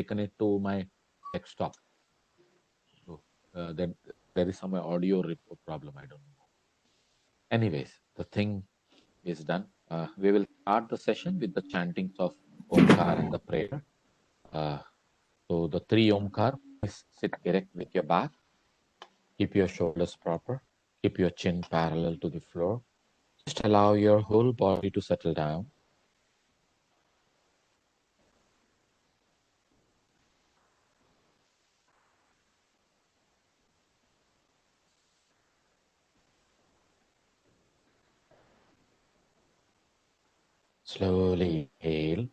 taken it to my desktop. So that there is some audio problem. I don't know. Anyways, the thing is done. We will start the session with the chantings of Omkar and the prayer. So the three Omkar, sit erect with your back, keep your shoulders proper, keep your chin parallel to the floor. Just allow your whole body to settle down. Slowly inhale.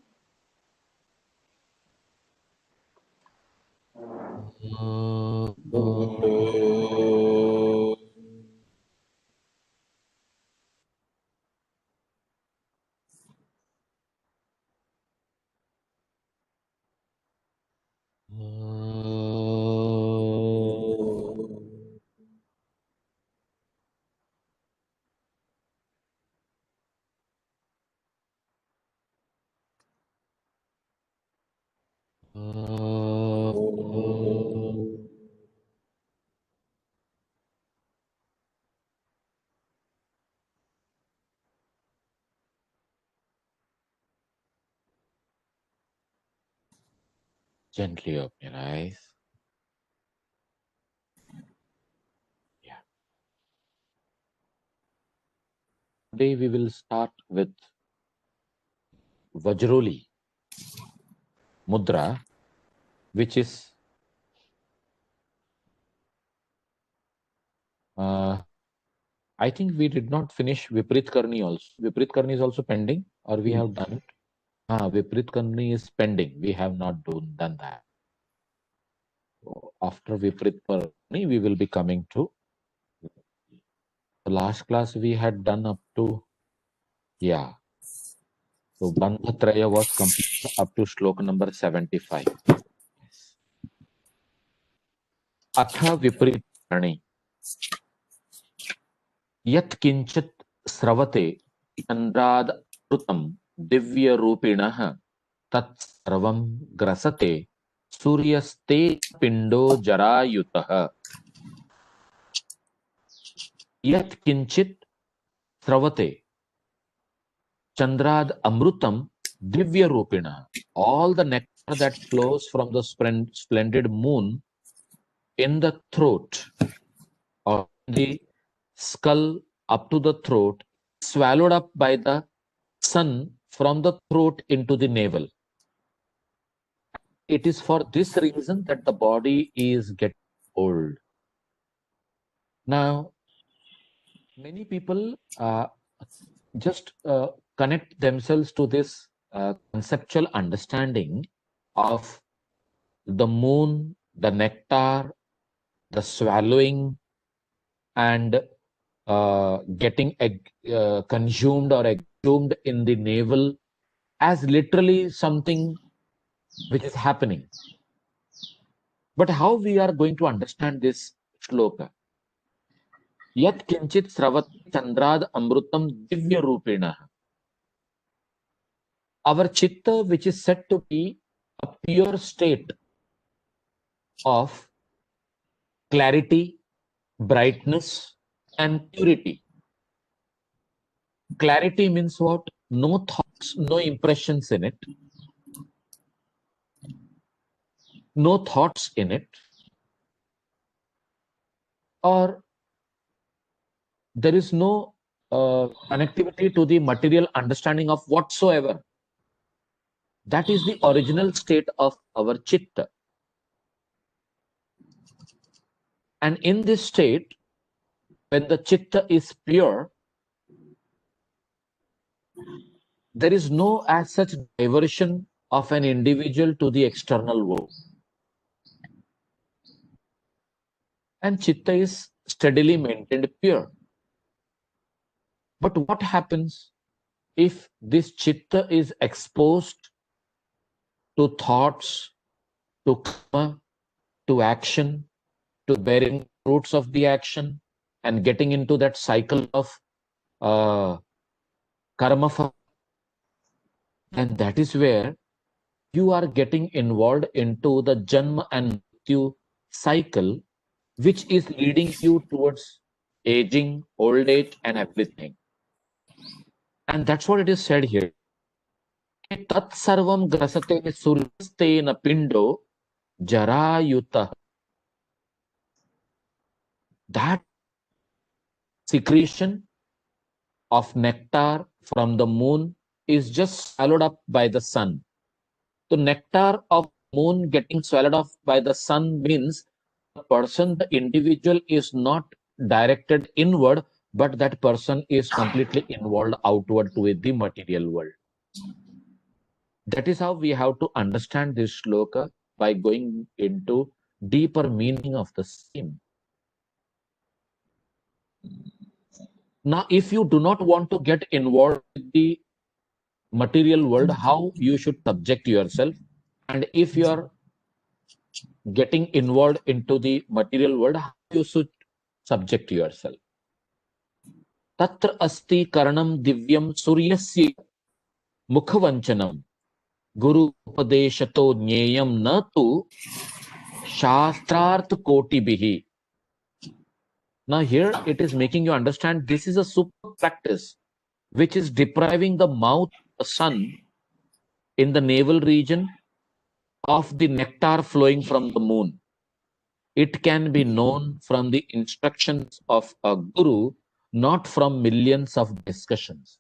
Gently open your eyes. Yeah. Today we will start with Vajroli Mudra, which is I think we did not finish Viprit Karni also. Viprit Karni is also pending, or we have done it? Viprit Karni is pending. We have not done that. So after Viprit Karni, we will be coming to the last class we had done up to, yeah. So Bandhatraya was complete up to shloka number 75. Atha Viprit Karni. Yat kinchit sravate chandrad rutam divya rupinah tat sarvam grasate suryaste pindo jarayutah. Yat kinchit sravate chandrad amrutam divya rupinah. All the nectar that flows from the splendid moon in the throat or the skull up to the throat, swallowed up by the sun from the throat into the navel. It is for this reason that the body is getting old. Now, many people just connect themselves to this conceptual understanding of the moon, the nectar, the swallowing, and getting consumed or exhumed in the navel as literally something which is happening. But how we are going to understand this shloka? Yat kinchit sravat chandrad amrutam divya rupena. Our chitta, which is said to be a pure state of clarity, brightness, and purity. Clarity means what? No thoughts, no impressions in it. No thoughts in it. Or there is no connectivity to the material understanding of whatsoever. That is the original state of our chitta. And in this state, when the chitta is pure, there is no as such diversion of an individual to the external world. And chitta is steadily maintained pure. But what happens if this chitta is exposed to thoughts, to karma, to action, to bearing fruits of the action, and getting into that cycle of karma? And that is where you are getting involved into the Janma and Mrityu cycle, which is leading you towards aging, old age, and everything. And that's what it is said here. Tat sarvam grasate surstena pindo jarayuta. That secretion of nectar from the moon is just swallowed up by the sun. The nectar of moon getting swallowed up by the sun means the person, the individual is not directed inward, but that person is completely involved outward to the material world. That is how we have to understand this shloka by going into deeper meaning of the same. Now, if you do not want to get involved with the material world, how you should subject yourself, and if you are getting involved into the material world, how you should subject yourself. Tatra asti karanam divyam suryasya mukhavanchanam guru upadeshato jneyam na tu shastrarth koti bihi. Now here it is making you understand this is a super practice which is depriving the mouth of the sun in the navel region of the nectar flowing from the moon. It can be known from the instructions of a guru, not from millions of discussions.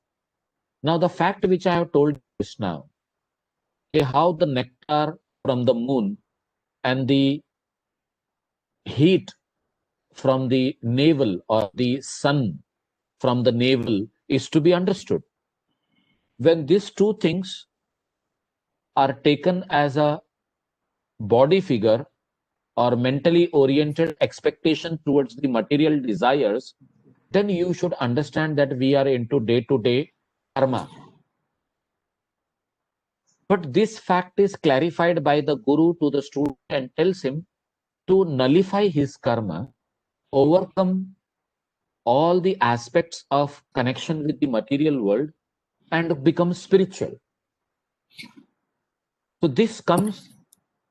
Now, the fact which I have told you just now, how the nectar from the moon and the heat from the navel or the sun from the navel is to be understood. When these two things are taken as a body figure or mentally oriented expectation towards the material desires, then you should understand that we are into day-to-day karma. But this fact is clarified by the guru to the student and tells him to nullify his karma, overcome all the aspects of connection with the material world, and become spiritual. So this comes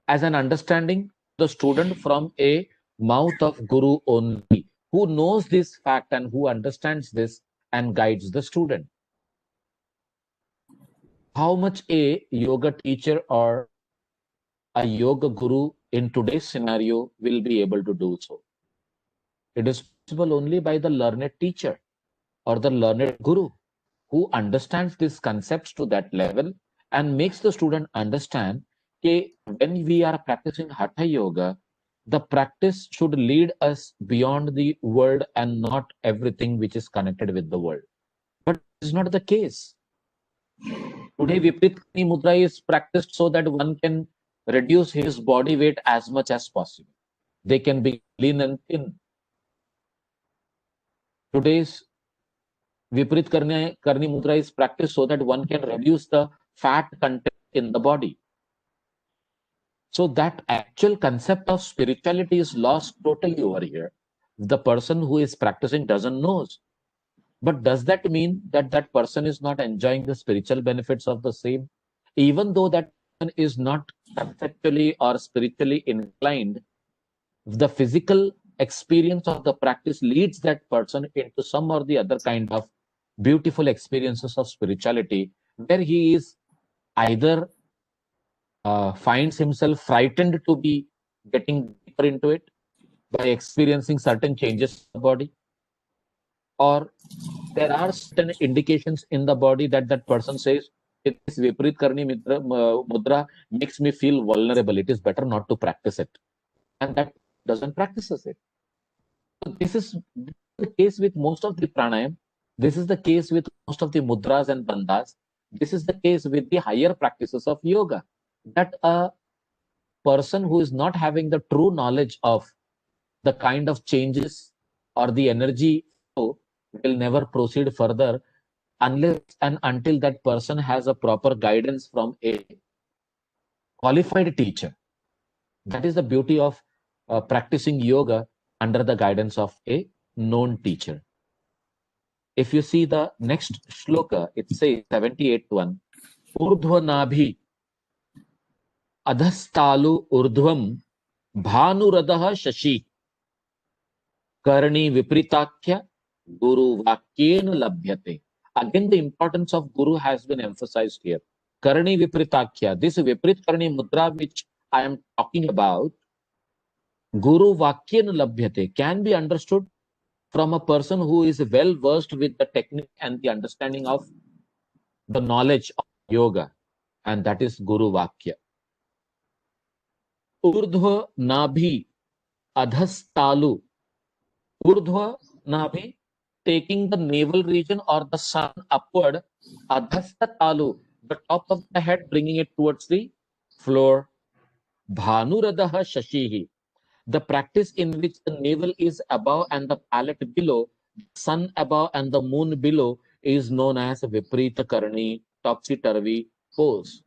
as an understanding the student from a mouth of guru only, who knows this fact and who understands this and guides the student. How much a yoga teacher or a yoga guru in today's scenario will be able to do so? It is possible only by the learned teacher or the learned guru who understands these concepts to that level and makes the student understand that when we are practicing Hatha Yoga, the practice should lead us beyond the world and not everything which is connected with the world. But this is not the case. Today, Viprit Mudra is practiced so that one can reduce his body weight as much as possible. They can be lean and thin. Today's Viprit Karni Mudra is practiced so that one can reduce the fat content in the body. So that actual concept of spirituality is lost totally over here. The person who is practicing doesn't know. But does that mean that that person is not enjoying the spiritual benefits of the same? Even though that person is not conceptually or spiritually inclined, the physical experience of the practice leads that person into some or the other kind of beautiful experiences of spirituality, where he is either finds himself frightened to be getting deeper into it by experiencing certain changes in the body, or there are certain indications in the body that that person says, this Viprit Karni Mudra makes me feel vulnerable. It is better not to practice it. And that doesn't practices it. So this is the case with most of the pranayam. This is the case with most of the mudras and bandhas. This is the case with the higher practices of yoga. That a person who is not having the true knowledge of the kind of changes or the energy flow will never proceed further unless and until that person has a proper guidance from a qualified teacher. That is the beauty of practicing yoga under the guidance of a known teacher. If you see the next shloka, it says 78:1, Urdhva Nabhi अधस्तालु ऊर्ध्वम भानुरदः Shashi Karni विपरीताख्य guru vakyena labhyate. Again, the importance of guru has been emphasized here. Karani vipritakhya, this viprit karani mudra which I am talking about, guru vakyena labhyate, can be understood from a person who is well versed with the technique and the understanding of the knowledge of yoga, and that is guru vakya. Urdhva nabhi adhastalu. Urdhva nabhi, taking the navel region or the sun upward, adhasta talu, the top of the head, bringing it towards the floor. Bhanuradaha shashihi, the practice in which the navel is above and the palate below, sun above and the moon below, is known as Viprita Karani, topsy-turvy pose.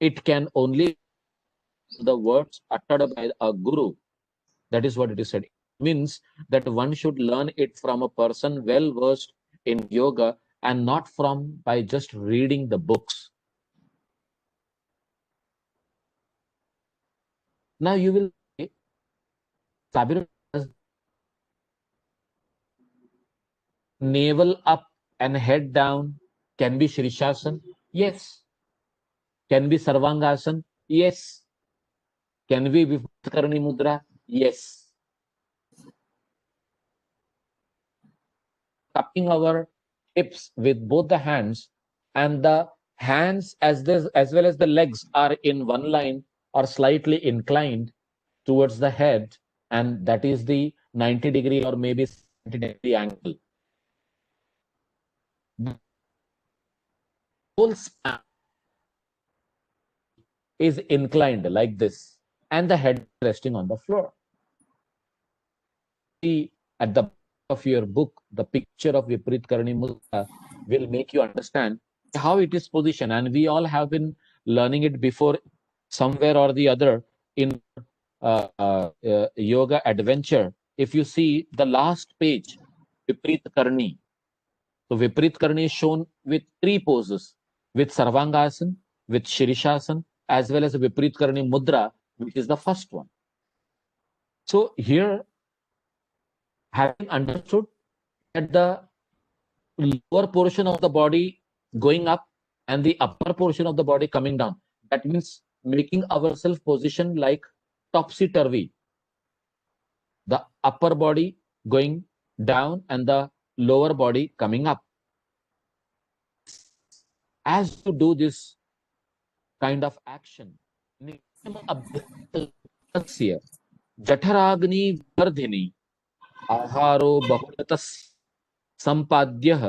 It can only the words uttered by a guru. That is what it is said. It means that one should learn it from a person well versed in yoga and not from by just reading the books. Now you will say, Sabir, navel up and head down can be Shirishasana? Yes. Can be Sarvangasana? Yes. Can be Vikarani Mudra? Yes. Cupping our hips with both the hands, and the hands as well as the legs are in one line or slightly inclined towards the head, and that is the 90-degree or maybe 70-degree angle. The whole span is inclined like this, and the head resting on the floor. See at the back of your book, the picture of Viprit Karani Mudra will make you understand how it is positioned, and we all have been learning it before somewhere or the other in yoga adventure. If you see the last page, Viprit Karani. So Viprit Karani is shown with three poses, with Sarvangasana, with Shirishasana, as well as Viprit Karani Mudra, which is the first one. So here, having understood that the lower portion of the body going up and the upper portion of the body coming down, that means making ourselves position like topsy-turvy. The upper body going down and the lower body coming up. As you do this kind of action, जठराग्नि Vardhini आहारो बहुलतस्य संपाद्यः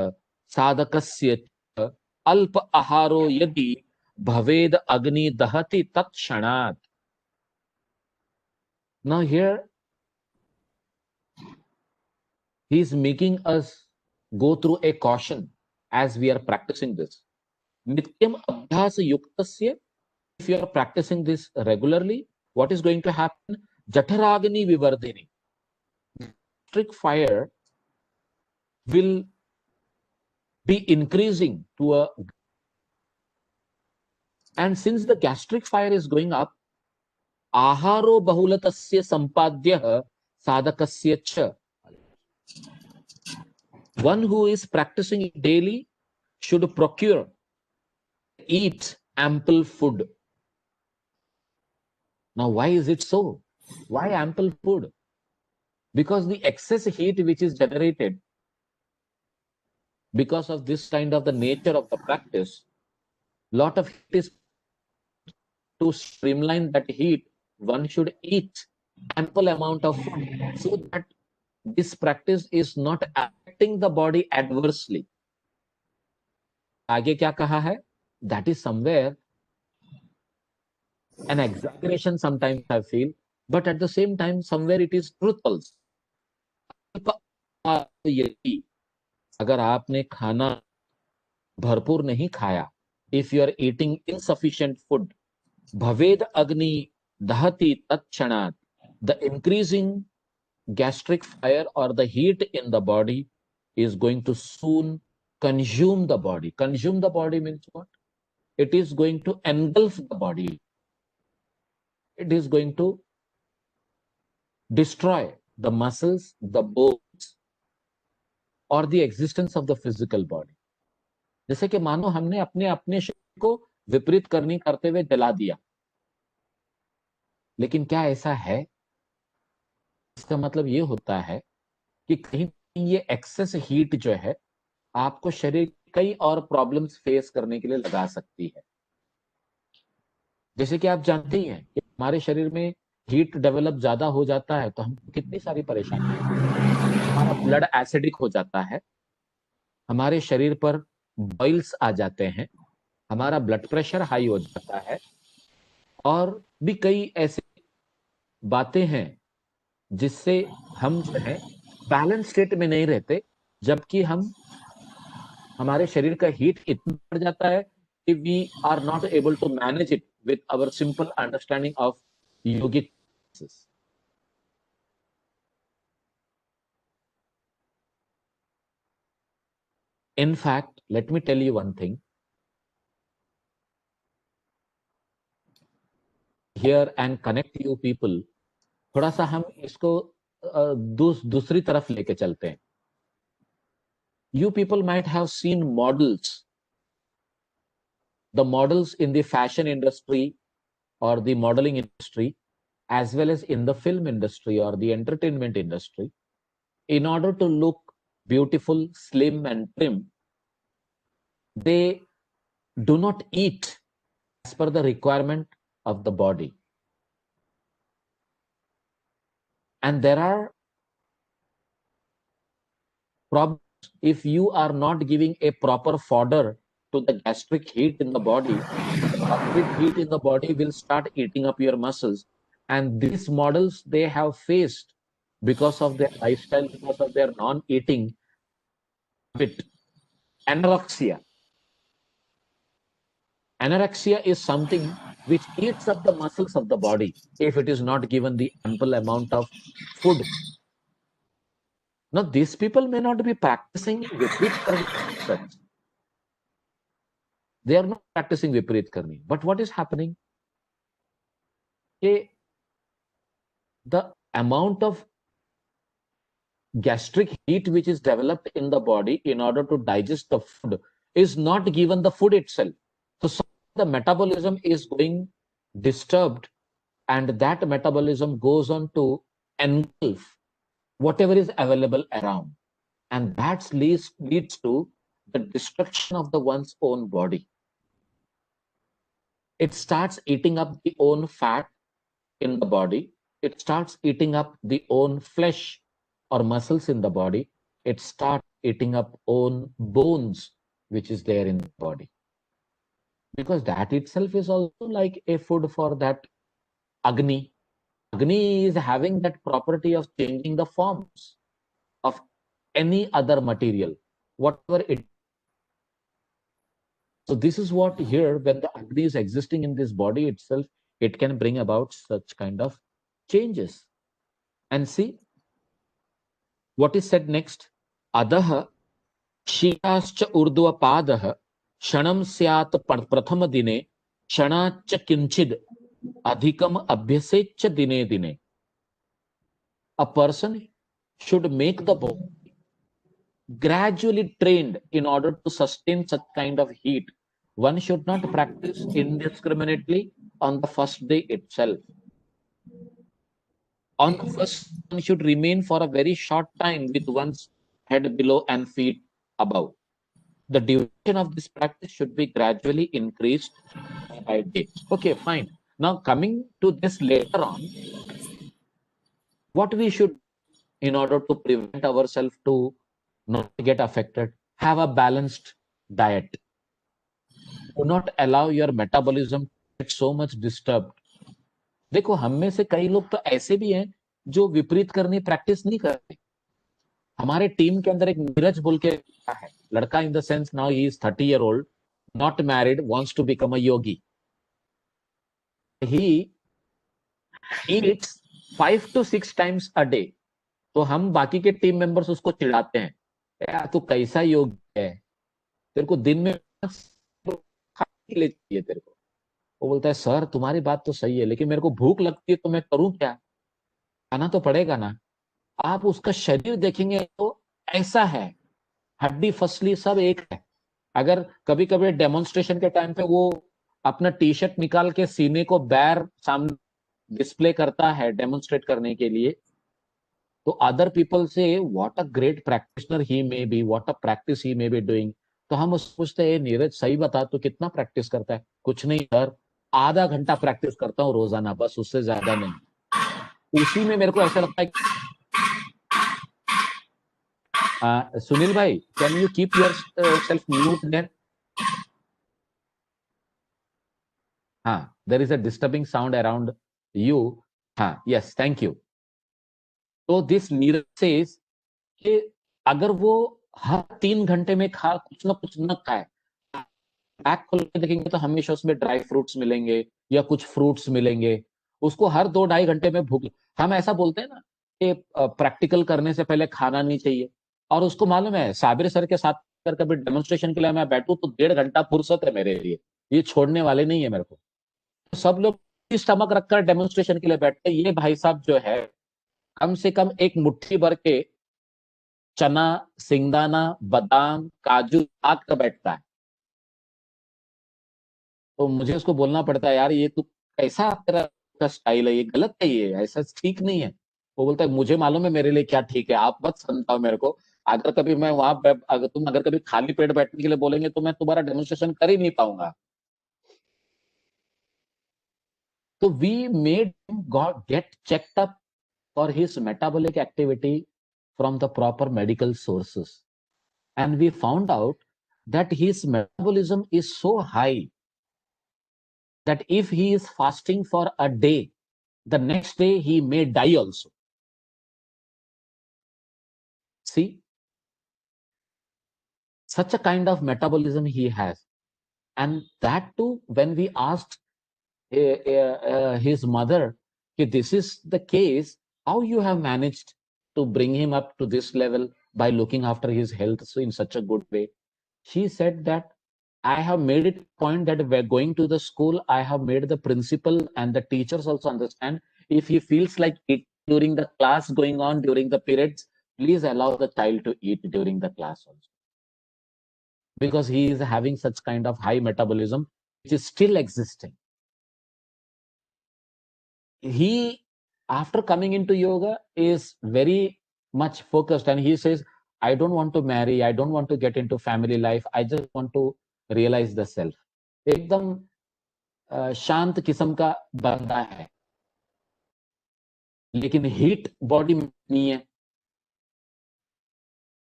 साधकस्य अल्प आहारो यदि भवेद अग्नि दहति तत्क्षणात्. Now here he is making us go through a caution as we are practicing this. Nityam abhyas yuktasya, if you are practicing this regularly, what is going to happen? Jataragni vivardhini. Gastric fire will be increasing to a, and since the gastric fire is going up, aharo bahulatasya sampadyah sadhakasya cha. One who is practicing it daily should procure, eat ample food. Now, why is it so? Why ample food? Because the excess heat which is generated because of this kind of the nature of the practice, lot of heat is to streamline that heat. One should eat ample amount of food so that this practice is not affecting the body adversely. आगे क्या कहा है? That is somewhere an exaggeration sometimes I feel, but at the same time somewhere it is truthful. अगर आपने खाना भरपूर नहीं खाया, if you are eating insufficient food, भवेद अग्नि दहति तत्क्षणात्, the increasing gastric fire or the heat in the body is going to soon consume the body. Consume the body means what? It is going to engulf the body. it is going to destroy the muscles, the bones, or the existence of the physical body. जैसे कि मानो हमने अपने अपने शरीर को विपरीत करनी करते हुए जला दिया, लेकिन क्या ऐसा है? इसका मतलब ये होता है कि कहीं ये एक्सेस हीट जो है आपको शरीर कई और प्रॉब्लम्स फेस करने के लिए लगा सकती है। जैसे कि आप जानते ही हैं कि हमारे शरीर में हीट डेवलप ज्यादा हो जाता है तो हमको कितनी सारी परेशानी होती है। हमारा ब्लड एसिडिक हो जाता है, हमारे शरीर पर बॉइल्स आ जाते हैं, हमारा ब्लड प्रेशर हाई हो जाता है, और भी कई ऐसी बातें हैं जिससे हम जो है बैलेंस स्टेट में नहीं रहते, जबकि हमारे शरीर का हीट इतना बढ़ जाता है कि we are not able to manage it with our simple understanding of yogic. In fact, let me tell you one thing here and connect you people. थोड़ा सा हम इसको दूसरी तरफ लेके चलते हैं। You people might have seen models, the models in the fashion industry or the modeling industry, as well as in the film industry or the entertainment industry. In order to look beautiful, slim, and trim, they do not eat as per the requirement of the body. And there are problems if you are not giving a proper fodder to the gastric heat in the body. The gastric heat in the body will start eating up your muscles. And these models they have faced because of their lifestyle, because of their non-eating habit, anorexia. Anorexia is something which eats up the muscles of the body if it is not given the ample amount of food. Now, these people may not be practicing Viprit Karni as such. They are not practicing Viprit Karni. But what is happening? The amount of gastric heat which is developed in the body in order to digest the food is not given the food itself. So the metabolism is going disturbed, and that metabolism goes on to engulf whatever is available around, and that leads to the destruction of the one's own body. It starts eating up the own fat in the body. It starts eating up the own flesh or muscles in the body. It starts eating up own bones which is there in the body, because that itself is also like a food for that Agni. Agni is having that property of changing the forms of any other material, whatever it. So this is what here, when the Agni is existing in this body itself, it can bring about such kind of changes. And see what is said next. Adaha शीलाश्च ऊर्ध्वपादः क्षणं स्यात् प्रथम दिने क्षणाच्च किंचिद अधिकम अभ्यसेच्च दिने दिने. A person should make the body gradually trained in order to sustain such kind of heat. One should not practice indiscriminately on the first day itself. On the first, one should remain for a very short time with one's head below and feet above. The duration of this practice should be gradually increased day by day. Okay, fine. Now coming to this later on, what we should in order to prevent ourselves to not get affected, have a balanced diet. Do not allow your metabolism to get so much disturbed. देखो हम में से कई लोग तो ऐसे भी हैं जो विपरीत करने प्रैक्टिस नहीं करते। हमारे टीम के अंदर एक नीरज बोल के है लड़का, in the sense now he is 30 year old, not married, wants to become a yogi. He eats 5 to 6 times a day. तो हम बाकी के टीम मेंबर्स उसको चिढ़ाते हैं, यार तू कैसा योगी है, तेरे को दिन में चाहिए तेरे को। वो बोलता है सर तुम्हारी बात तो सही है, लेकिन मेरे को भूख लगती है तो मैं करूं क्या, खाना तो पड़ेगा ना। आप उसका शरीर देखेंगे तो ऐसा है, हड्डी फसली सब एक है। अगर कभी कभी डेमोन्स्ट्रेशन के टाइम पे वो अपना टी शर्ट निकाल के सीने को बैर सामने डिस्प्ले करता है डेमोन्स्ट्रेट करने के लिए, तो अदर पीपल से what a great practitioner he may be, what a practice he may be doing. तो हम उससे पूछते हैं नीरज सही बता तो कितना प्रैक्टिस करता है? कुछ नहीं सर, आधा घंटा प्रैक्टिस करता हूँ रोजाना, बस उससे ज्यादा नहीं। उसी में मेरे को ऐसा लगता है सुनील भाई, can you keep yourself mute there? हाँ, there is a disturbing sound around you. हाँ, यस, थैंक यू। तो दिस नीरज सेज कि अगर वो हर 3 घंटे में खा कुछ ना कुछ न खाए, पैक खोल के देखेंगे तो हमेशा उसमें ड्राई फ्रूट्स मिलेंगे या कुछ फ्रूट्स मिलेंगे। उसको हर 2-2.5 घंटे में भूख, हम ऐसा बोलते हैं ना कि प्रैक्टिकल करने से पहले खाना नहीं चाहिए, और उसको मालूम है साबिर सर के साथ अगर कभी डेमोन्स्ट्रेशन के लिए मैं बैठूं तो 1.5 घंटा फुर्सत है मेरे लिए, ये छोड़ने वाले नहीं है मेरे को। तो सब लोग स्टमक रखकर डेमोन्स्ट्रेशन के लिए बैठते हैं, ये भाई साहब जो है कम से कम एक मुट्ठी भर के चना, सिंगदाना, बादाम, काजू आग का बैठता है। तो मुझे उसको बोलना पड़ता है यार ये तू कैसा तेरा का स्टाइल है, ये गलत है, ये ऐसा ठीक नहीं है। वो बोलता है मुझे मालूम है मेरे लिए क्या ठीक है, आप मत समझाओ मेरे को। अगर कभी मैं वहां अगर कभी खाली पेट बैठने के लिए बोलेंगे तो मैं तुम्हारा डेमोन्स्ट्रेशन कर ही नहीं पाऊंगा। तो we made god get checked up for his metabolic activity from the proper medical sources. And we found out that his metabolism is so high that if he is fasting for a day, the next day he may die also. See, such a kind of metabolism he has. And that too, when we asked his mother, if this is the case, how you have managed to bring him up to this level by looking after his health so in such a good way? She said that I have made it a point that we're going to the school. I have made the principal and the teachers also understand. If he feels like it during the class going on during the periods, please allow the child to eat during the class also. Because he is having such kind of high metabolism, which is still existing. He, after coming into yoga, is very much focused and he says, I don't want to marry, I don't want to get into family life, I just want to realize the self. एकदम शांत किस्म का बंदा है, लेकिन heat body में नहीं है।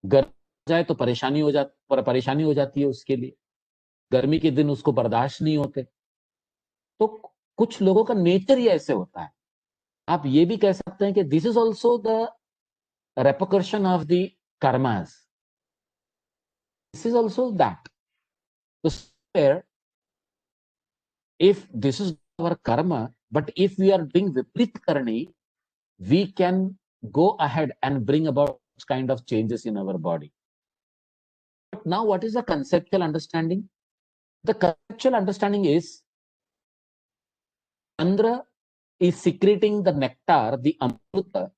गर्म जाए तो परेशानी हो जाती है उसके लिए, गर्मी के दिन उसको बर्दाश्त नहीं होते। तो कुछ लोगों का नेचर ही ऐसे होता है। आप ये भी कह सकते हैं कि this is also the repercussion of the karmas. This is also that. So there, if this is our karma, but if we are doing viprit karni, we can go ahead and bring about kind of changes in our body. But now, what is the conceptual understanding? The conceptual understanding is Chandra is secreting the nectar, the amruta,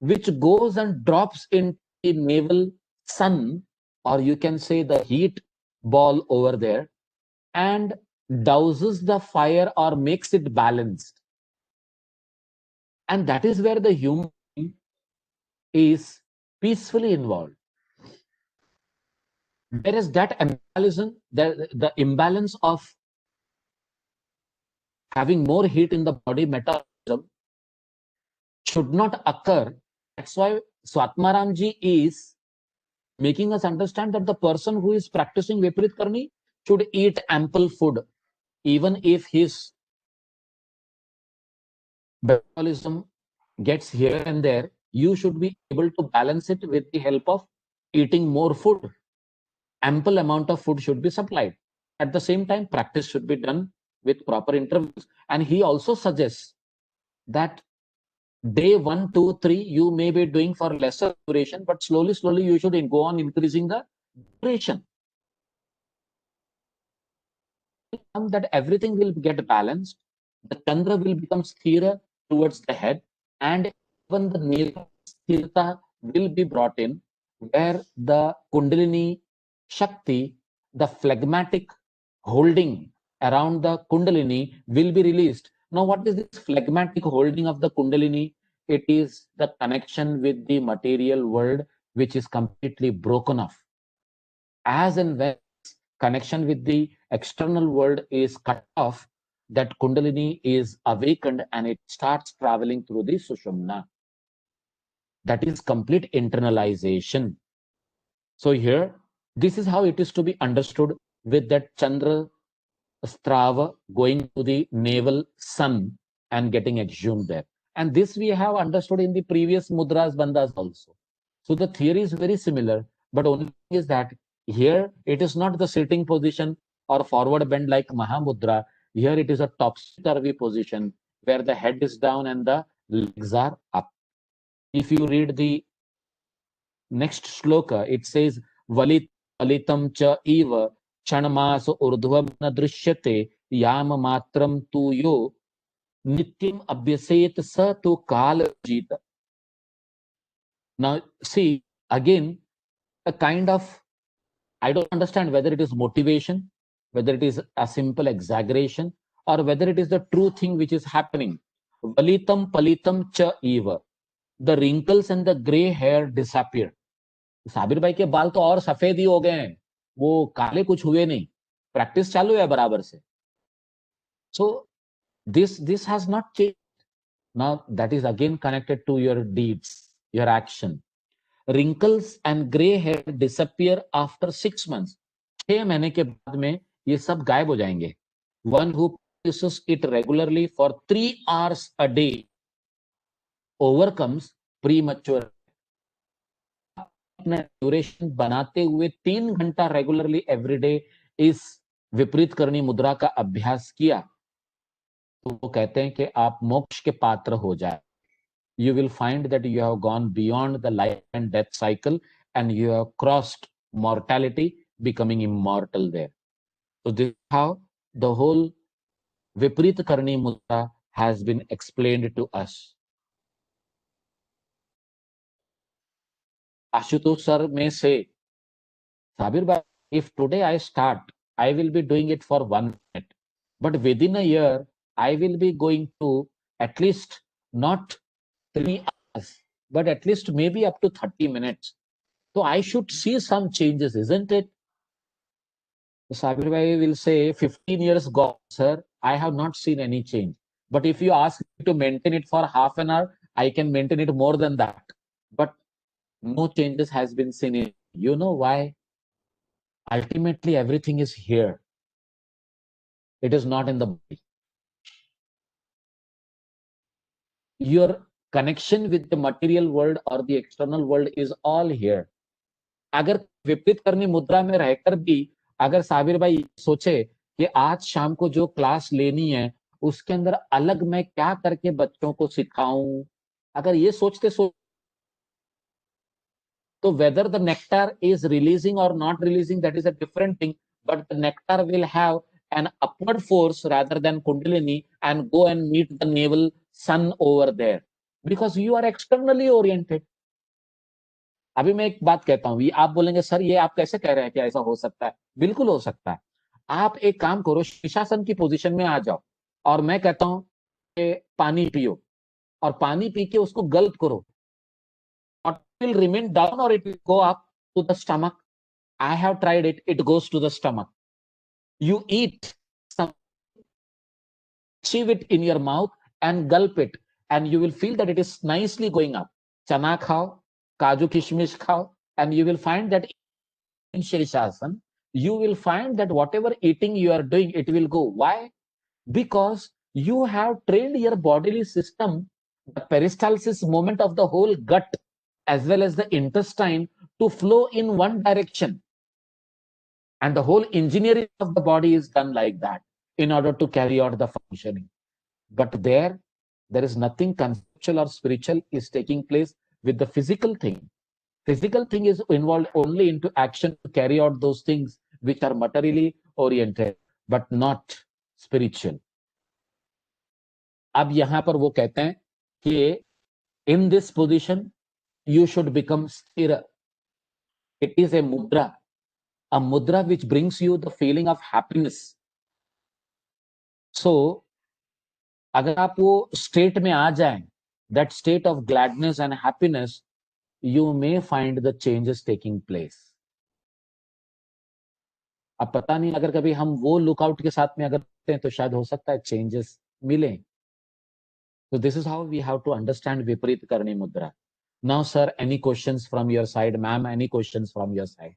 which goes and drops in the navel sun, or you can say the heat ball over there, and douses the fire or makes it balanced. And that is where the human is peacefully involved. Whereas that the imbalance of having more heat in the body metabolism should not occur. That's why Swatmaramji is making us understand that the person who is practicing Viparit Karni should eat ample food, even if his metabolism gets here and there, you should be able to balance it with the help of eating more food. Ample amount of food should be supplied. At the same time, practice should be done with proper intervals. And he also suggests that day 1, 2, 3, you may be doing for lesser duration, but slowly, you should go on increasing the duration. come that everything will get balanced. The Chandra will become sthira towards the head, and even the Nira sthirta will be brought in, where the Kundalini Shakti, the phlegmatic holding around the Kundalini, will be released. Now, what is this phlegmatic holding of the Kundalini? It is the connection with the material world, which is completely broken off. As and when connection with the external world is cut off, that Kundalini is awakened and it starts traveling through the Sushumna. That is complete internalization. So here, this is how it is to be understood, with that Chandra Strava going to the navel sun and getting exhumed there. And this we have understood in the previous mudras bandhas also. So the theory is very similar, but only thing is that here it is not the sitting position or forward bend like Mahamudra. Here it is a topsy-turvy position where the head is down and the legs are up. If you read the next shloka, it says, Valit Valitam cha eva Chanmas urdhvam na drishyate yam matram tu yo nityam abhyaset sa to kal jita. Now, see, again, a kind of, I don't understand whether it is motivation, whether it is a simple exaggeration, or whether it is the true thing which is happening. Valitam palitam cha eva. The wrinkles and the gray hair disappear. Sabir भाई के बाल तो और सफेद ही हो गए हैं, वो काले कुछ हुए नहीं, प्रैक्टिस चालू है बराबर से. So this has not changed. Now that is again connected to your deeds, your action. Wrinkles and gray hair disappear after 6 months. 6 महीने के बाद में ये सब गायब हो जाएंगे. One who practices it regularly for 3 hours a day overcomes premature. अपना ड्यूरेशन बनाते हुए 3 घंटा रेगुलरली एवरीडे इस विपरीत करनी मुद्रा का अभ्यास किया, तो वो कहते हैं कि आप मोक्ष के पात्र हो जाए. You will find that you have gone beyond the life and death cycle and you have crossed mortality, becoming immortal there. So this is how the whole Viparit Karni Mudra has been explained to us. Ashutosh sir may say, Sabir bhai, if today I start, I will be doing it for 1 minute. But within a year, I will be going to at least not 3 hours, but at least maybe up to 30 minutes. So I should see some changes, isn't it? Sabir bhai will say, 15 years gone, sir, I have not seen any change. But if you ask me to maintain it for half an hour, I can maintain it more than that. But no changes has been seen in. You know why? Ultimately, everything is here. It is not in the body. Your connection with the material world or the external world is all here. अगर विपरीत करनी मुद्रा में रहकर भी अगर साबिर भाई सोचे कि आज शाम को जो क्लास लेनी है उसके अंदर अलग मैं क्या करके बच्चों को सिखाऊं, अगर ये सोचते तो whether the nectar is releasing or not releasing, that is a different thing, but the nectar will have an upward force rather than kundalini and go and meet the navel sun over there, because you are externally oriented. अभी मैं एक बात कहता हूँ, आप बोलेंगे sir ये आप कैसे कह रहे हैं कि ऐसा हो सकता है? बिल्कुल हो सकता है. आप एक काम करो, शीर्षासन की पोजीशन में आ जाओ और मैं कहता हूं कि पानी पियो और पानी पी के उसको गल्प करो. Will remain down or it will go up to the stomach. I have tried it. It goes to the stomach. You eat some, achieve it in your mouth and gulp it, and you will feel that it is nicely going up. Chana khao, kaju kishmish khao, and you will find that in Shirishasana, you will find that whatever eating you are doing, it will go. Why? Because you have trained your bodily system, the peristalsis movement of the whole gut as well as the intestine to flow in one direction. And the whole engineering of the body is done like that in order to carry out the functioning. But there is nothing conceptual or spiritual is taking place with the physical thing. Physical thing is involved only into action to carry out those things which are materially oriented. but not spiritual. अब यहां पर वो कहते हैं कि in this position you should become sthira. It is a mudra which brings you the feeling of happiness. So अगर आप वो स्टेट में आ जाएं, that state of gladness and happiness, you may find the changes taking place. अब पता नहीं, अगर कभी हम वो लुकआउट के साथ में अगर करते हैं तो शायद हो सकता है चेंजेस मिले. So this is how we have to understand Viparit Karni Mudra. Now, sir, any questions from your side? Ma'am, any questions from your side?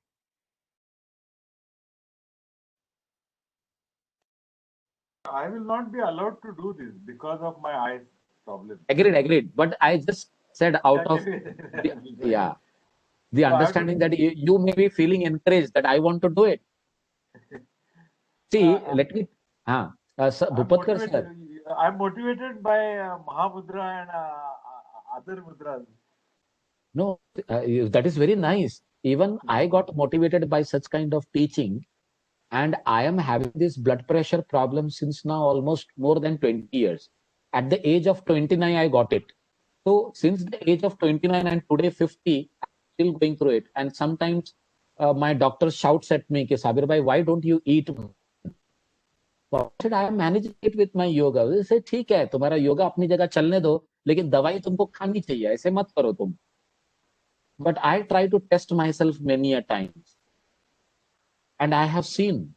I will not be allowed to do this because of my eyes problem. Agreed. But I just said out of the understanding that you may be feeling encouraged that I want to do it. See, let me. Bhupatkar sir. I'm motivated by Mahamudra and other mudras. No, that is very nice. Even I got motivated by such kind of teaching, and I am having this blood pressure problem since now almost more than 20 years. At the age of 29, I got it. So since the age of 29 and today 50, I'm still going through it. And sometimes my doctor shouts at me, Sabir bhai, why don't you eat? I said, I am managing it with my yoga. They say, ठीक है, तुम्हारा योगा अपनी जगह चलने दो, लेकिन दवाई तुमको खानी चाहिए, ऐसे मत करो तुम. But I try to test myself many a times. And I have seen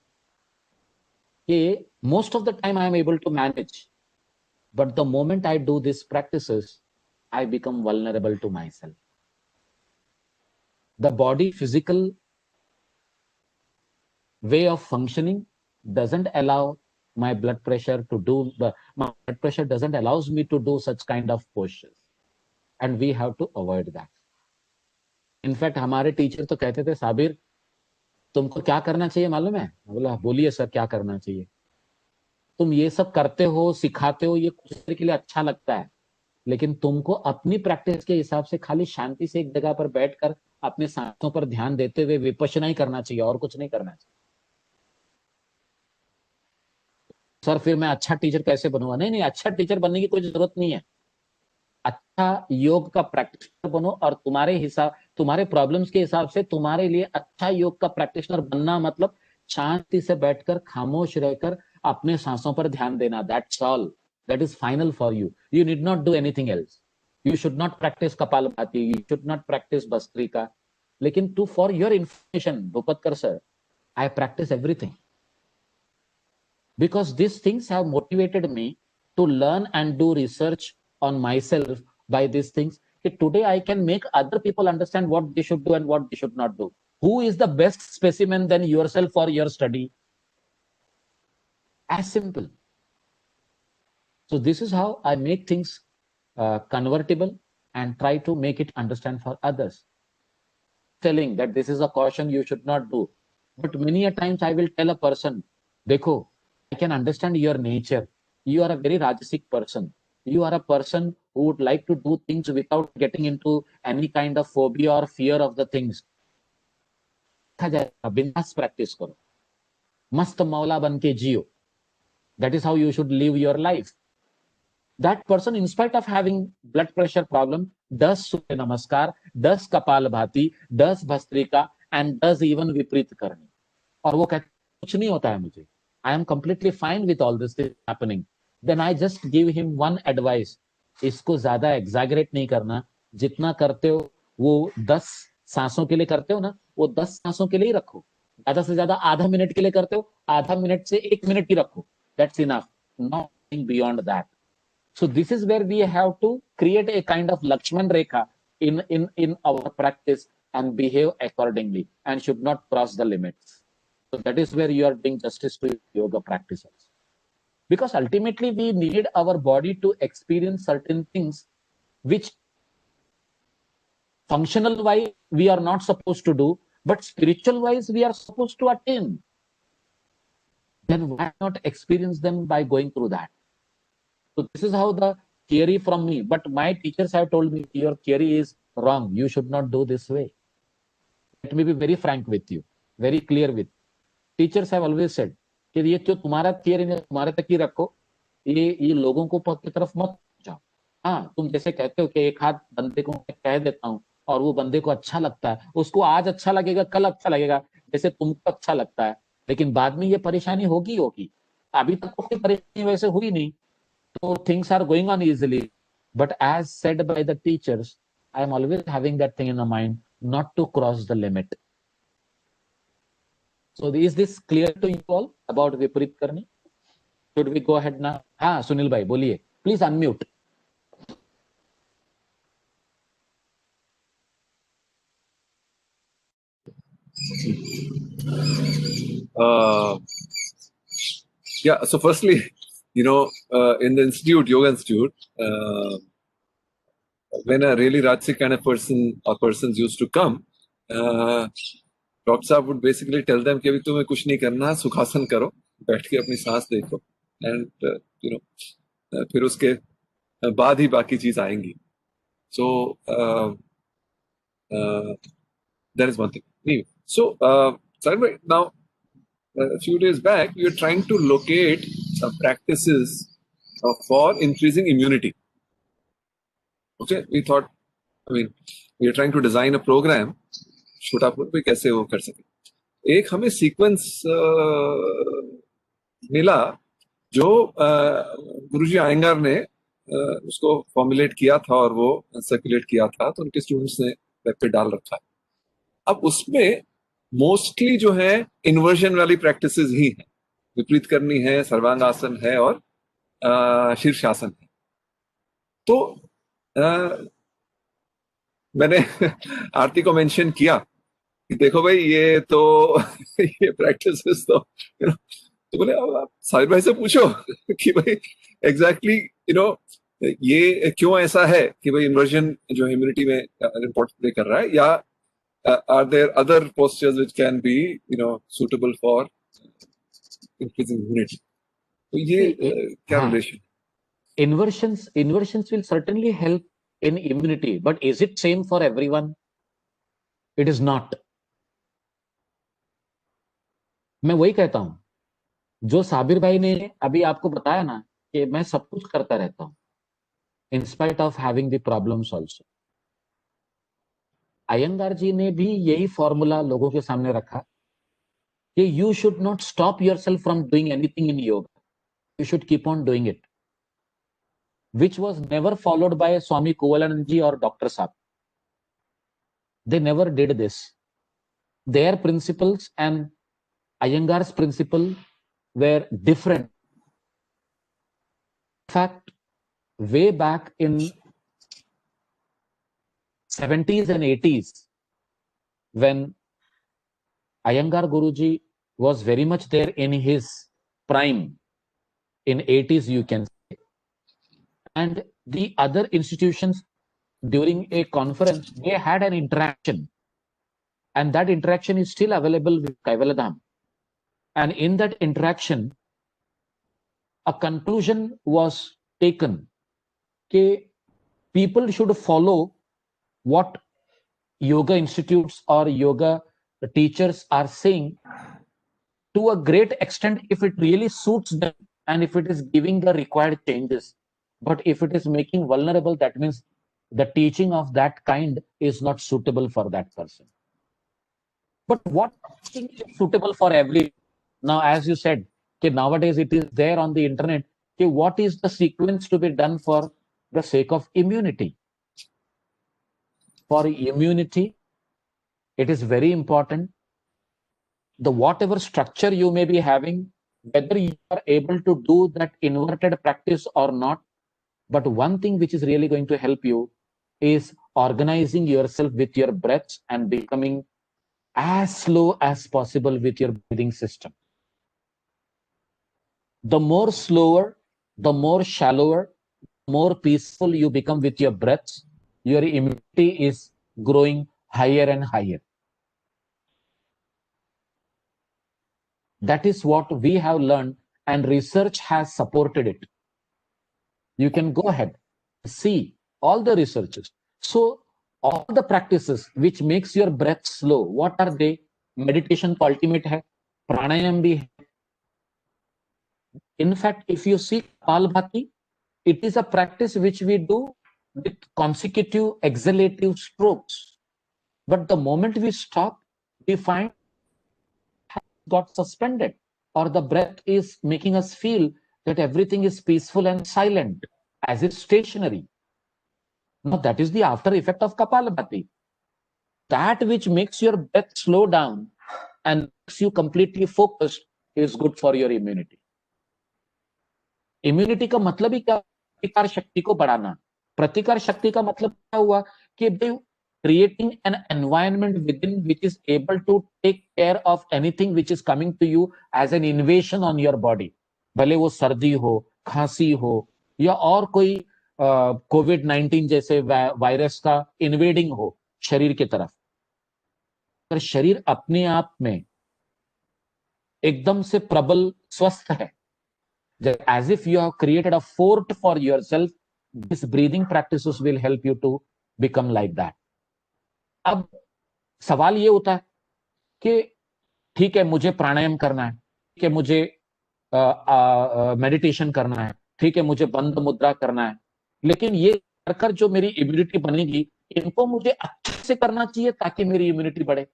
that most of the time I am able to manage. But the moment I do these practices, I become vulnerable to myself. The body physical way of functioning doesn't allow my blood pressure to do, my blood pressure doesn't allows me to do such kind of postures. And we have to avoid that. In fact, हमारे teacher तो कहते थे, साबिर तुमको क्या करना चाहिए मालूम है? बोला, बोलिए सर, क्या करना चाहिए? तुम ये सब करते हो, सिखाते हो, ये कुछ देर के लिए अच्छा लगता है, लेकिन तुमको अपनी प्रैक्टिस के हिसाब से खाली शांति से एक जगह पर बैठकर अपने सांसों पर ध्यान देते हुए विपश्यना ही करना चाहिए, और कुछ नहीं करना चाहिए. सर फिर मैं अच्छा टीचर कैसे बनूंगा? नहीं, अच्छा टीचर बनने की कोई जरूरत नहीं है. अच्छा योग का प्रैक्टिशनर बनो, और तुम्हारे प्रॉब्लम्स के हिसाब से तुम्हारे लिए अच्छा योग का प्रैक्टिशनर बनना मतलब शांति से बैठकर खामोश रहकर अपने सांसों पर ध्यान देना. That's all. That is final for you. You need not do anything else. You should not practice kapalbhati, you should not practice bhastrika. लेकिन for your information Bhupatkar sir, I practice everything, because these things have motivated me to learn and do research on myself by these things. Today I can make other people understand what they should do and what they should not do. Who is the best specimen than yourself for your study? As simple. So this is how I make things convertible and try to make it understand for others. Telling that this is a caution you should not do. But many a times I will tell a person, Dekho, I can understand your nature. You are a very Rajasic person. You are a person who would like to do things without getting into any kind of phobia or fear of the things. बिंदास practice करो. मस्त मौला बन के जियो. That is how you should live your life. That person, in spite of having blood pressure problem, does Surya Namaskar, does Kapalbhati, does Bhastrika, and does even Viprit Karni. और वो कहते कुछ नहीं होता है मुझे. I am completely fine with all this thing happening. Then I just give him one advice. इसको ज्यादा exaggerate नहीं करना. जितना करते हो वो 10 सांसों के लिए करते हो ना, वो 10 सांसों के लिए ही रखो. ज्यादा से ज्यादा आधा मिनट के लिए करते हो, आधा मिनट से 1 मिनट ही रखो. That's enough. Nothing beyond that. So this is where we have to create a kind of Lakshman Rekha in our practice and behave accordingly, and should not cross the limits. So that is where you are doing justice to yoga practices. Because ultimately we need our body to experience certain things which functional wise we are not supposed to do, but spiritual wise we are supposed to attain. Then why not experience them by going through that? So this is how the theory from me, but my teachers have told me your theory is wrong. You should not do this way. Let me be very frank with you, very clear with you. Teachers have always said, कि ये जो तुम्हारा theory है तुम्हारे तक ही रखो, ये लोगों को की तरफ मत जाओ। हाँ, तुम जैसे कहते हो कि एक हाथ बंदे को मैं कह देता हूँ और वो बंदे को अच्छा लगता है, उसको आज अच्छा लगेगा, कल अच्छा लगेगा, जैसे तुमको अच्छा लगता है, लेकिन बाद में ये परेशानी होगी होगी। अभी तक तो कोई परेशानी वैसे हुई नहीं, तो things are going on easily. But as said by the teachers, I am always having that thing in my mind, not to cross the limit. So is this clear to you all about विपरीत करनी? Should we go ahead now? हाँ सुनील भाई बोलिए, please unmute. Uh, yeah. So, firstly, in the institute, Yoga Institute, when a really Rajasic kind of person or persons used to come, Dr. Saab would basically tell them कि अभी तुम्हें कुछ नहीं करना, सुखासन करो, बैठ के अपनी सांस देखो, and फिर उसके बाद ही बाकी चीज आएंगी. So that is one thing. Anyway, so Sahib, now a few days back, we were trying to locate some practices for increasing immunity. Okay, we thought, we are trying to design a program, छोटापुर पे कैसे वो कर सके. एक हमें sequence मिला जो गुरुजी आयंगार ने उसको फॉर्मुलेट किया था और वो सर्कुलेट किया था, तो उनके स्टूडेंट्स ने वेब पे डाल रखा है. अब उसमें मोस्टली जो है इन्वर्जन वाली प्रैक्टिसेस ही है, विपरीत करनी है, सर्वांगासन है और शीर्षासन है. तो मैंने आरती को मेंशन किया कि देखो भाई ये तो ये प्रैक्टिसेस तो बोले आप साहिर भाई से पूछो कि भाई एग्जैक्टली ये क्यों ऐसा है कि भाई इन्वर्जन जो इम्यूनिटी में इम्पोर्टेंट प्ले कर रहा है, या are there other postures which can be suitable for increasing immunity? तो ये क्या relation? Inversions will certainly help in immunity, but is it same for everyone? It is not. मैं वही कहता हूं, जो साबिर भाई ने अभी आपको बताया ना कि मैं सब कुछ करता रहता हूं, in spite of having the problems also. Iyengar जी ने भी यही फॉर्मूला लोगों के सामने रखा कि you should not stop yourself from doing anything in yoga. You should keep on doing it, which was never followed by Swami Kovalanand ji or Dr. Saab. They never did this. Their principles and Iyengar's principle were different. In fact, way back in 70s and 80s, when Iyengar Guruji was very much there in his prime, in 80s you can say, and the other institutions during a conference, they had an interaction, and that interaction is still available with Kaivaladham. And in that interaction, a conclusion was taken that people should follow what yoga institutes or yoga teachers are saying to a great extent if it really suits them and if it is giving the required changes. But if it is making vulnerable, that means the teaching of that kind is not suitable for that person. But what teaching is suitable for every? Now, as you said, nowadays it is there on the internet. What is the sequence to be done for the sake of immunity? For immunity, it is very important. The whatever structure you may be having, whether you are able to do that inverted practice or not, but one thing which is really going to help you is organizing yourself with your breaths and becoming as slow as possible with your breathing system. The more slower, the more shallower, the more peaceful you become with your breaths, your immunity is growing higher and higher. That is what we have learned, and research has supported it. You can go ahead, see all the researches. So all the practices which makes your breath slow, what are they? Meditation तो ultimate है, प्राणायाम भी है, In fact, if you see Kapalbhati, it is a practice which we do with consecutive exhalative strokes. But the moment we stop, we find got suspended, or the breath is making us feel that everything is peaceful and silent, as if stationary. Now, that is the after effect of Kapalabhati. That which makes your breath slow down and makes you completely focused is good for your immunity. Immunity का मतलब ही क्या? प्रतिकार शक्ति को बढ़ाना. प्रतिकार शक्ति का मतलब क्या हुआ कि भाई creating an environment within which is able to take care of anything which is coming to you as an invasion on your body. भले वो सर्दी हो, खांसी हो या और कोई कोविड-19 जैसे वायरस का इन्वेडिंग हो शरीर की तरफ. पर शरीर अपने आप में एकदम से प्रबल स्वस्थ है. As if you have created a fort for yourself, these breathing practices will help you to become like that. अब सवाल ये होता है कि ठीक है, मुझे प्राणायाम करना है, ठीक है, मुझे मेडिटेशन करना है, ठीक है, मुझे बंद मुद्रा करना है, लेकिन ये कर जो मेरी इम्यूनिटी बनेगी, इनको मुझे अच्छे से करना चाहिए ताकि मेरी इम्यूनिटी बढ़े.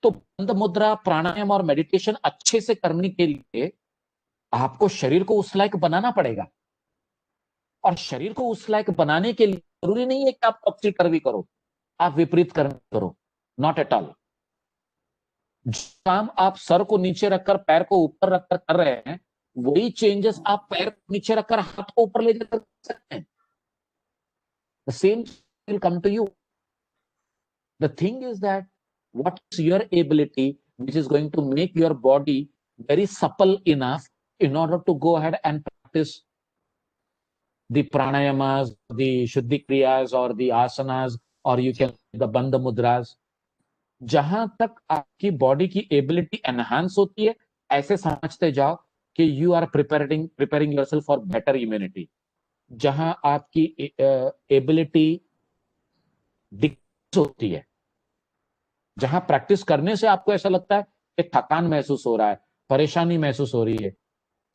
तो बंद मुद्रा, प्राणायाम और मेडिटेशन अच्छे से करने के लिए आपको शरीर को उस लायक बनाना पड़ेगा. और शरीर को उस लायक बनाने के लिए जरूरी नहीं है कि आप टॉक्सी कर्वी करो, आप विपरीत कर्म करो. Not at all. जो काम आप सर को नीचे रखकर पैर को ऊपर रखकर कर रहे हैं, वही चेंजेस आप पैर को नीचे रखकर हाथ को ऊपर ले जाकर कर सकते हैं. The same will come to you. The thing is that what is your ability which is going to make your body very supple enough in order to go ahead and practice the pranayamas, the shuddhi kriyas or the asanas, or you can the bandha mudras. जहां तक आपकी body की ability enhance होती है, ऐसे समझते जाओ कि you are preparing yourself for better immunity. जहां आपकी एबिलिटी डिक्रीज होती है, जहां प्रैक्टिस करने से आपको ऐसा लगता है कि थकान महसूस हो रहा है, परेशानी महसूस हो रही है,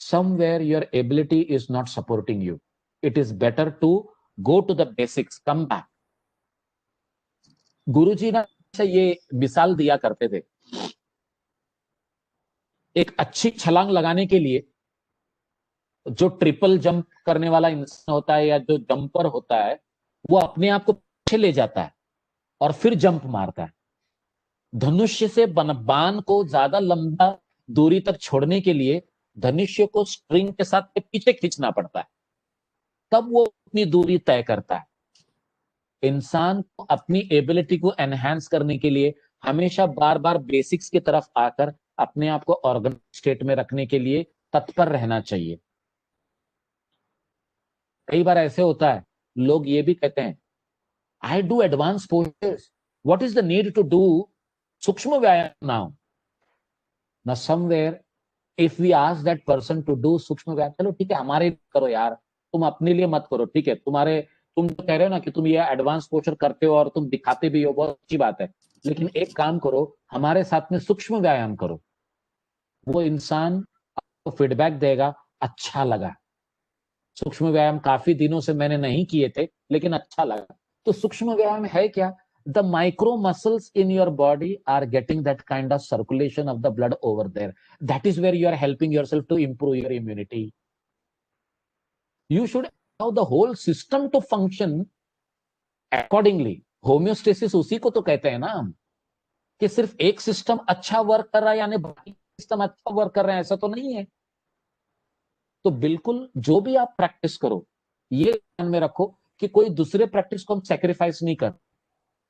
somewhere your ability is not supporting you. It is better to go to the basics, come back. गुरुजी ने ये मिसाल दिया करते थे. एक अच्छी छलांग लगाने के लिए जो ट्रिपल जंप करने वाला इंसान होता है या जो जंपर होता है, वो अपने आप को पीछे ले जाता है और फिर जंप मारता है. धनुष्य से बाण को ज्यादा लंबा दूरी तक छोड़ने के लिए धनुष्य को स्ट्रिंग के साथ पीछे खींचना पड़ता है, तब वो अपनी दूरी तय करता है. इंसान को अपनी एबिलिटी को एनहांस करने के लिए हमेशा बार बार बेसिक्स की तरफ आकर अपने आप को ऑर्गन स्टेट में रखने के लिए तत्पर रहना चाहिए. कई बार ऐसे होता है, लोग ये भी कहते हैं, I do advance postures, what is the need to do sukshma vyayam now. ना somewhere if we ask that person to do sukshma vyayam, चलो ठीक है हमारे करो यार, तुम अपने लिए मत करो, ठीक है, तुम तो कह रहे हो ना कि तुम ये एडवांस पोस्चर करते हो और तुम दिखाते भी हो, बहुत अच्छी बात है, लेकिन एक काम करो, हमारे साथ में सूक्ष्म व्यायाम करो. वो इंसान आपको फीडबैक देगा, अच्छा लगा, सूक्ष्म व्यायाम काफी दिनों से मैंने नहीं किए थे लेकिन अच्छा लगा. तो सूक्ष्म व्यायाम है क्या? The micro muscles in your body are getting that kind of circulation of the blood over there. That is where you are helping yourself to improve your immunity. You should allow the whole system to function accordingly. Homeostasis उसी को तो कहते हैं ना हम, कि सिर्फ एक सिस्टम अच्छा वर्क कर रहा है यानी बाकी सिस्टम अच्छा वर्क कर रहे हैं, ऐसा तो नहीं है. तो बिल्कुल जो भी आप प्रैक्टिस करो, ये ध्यान में रखो कि कोई दूसरे प्रैक्टिस को हम सेक्रीफाइस नहीं कर,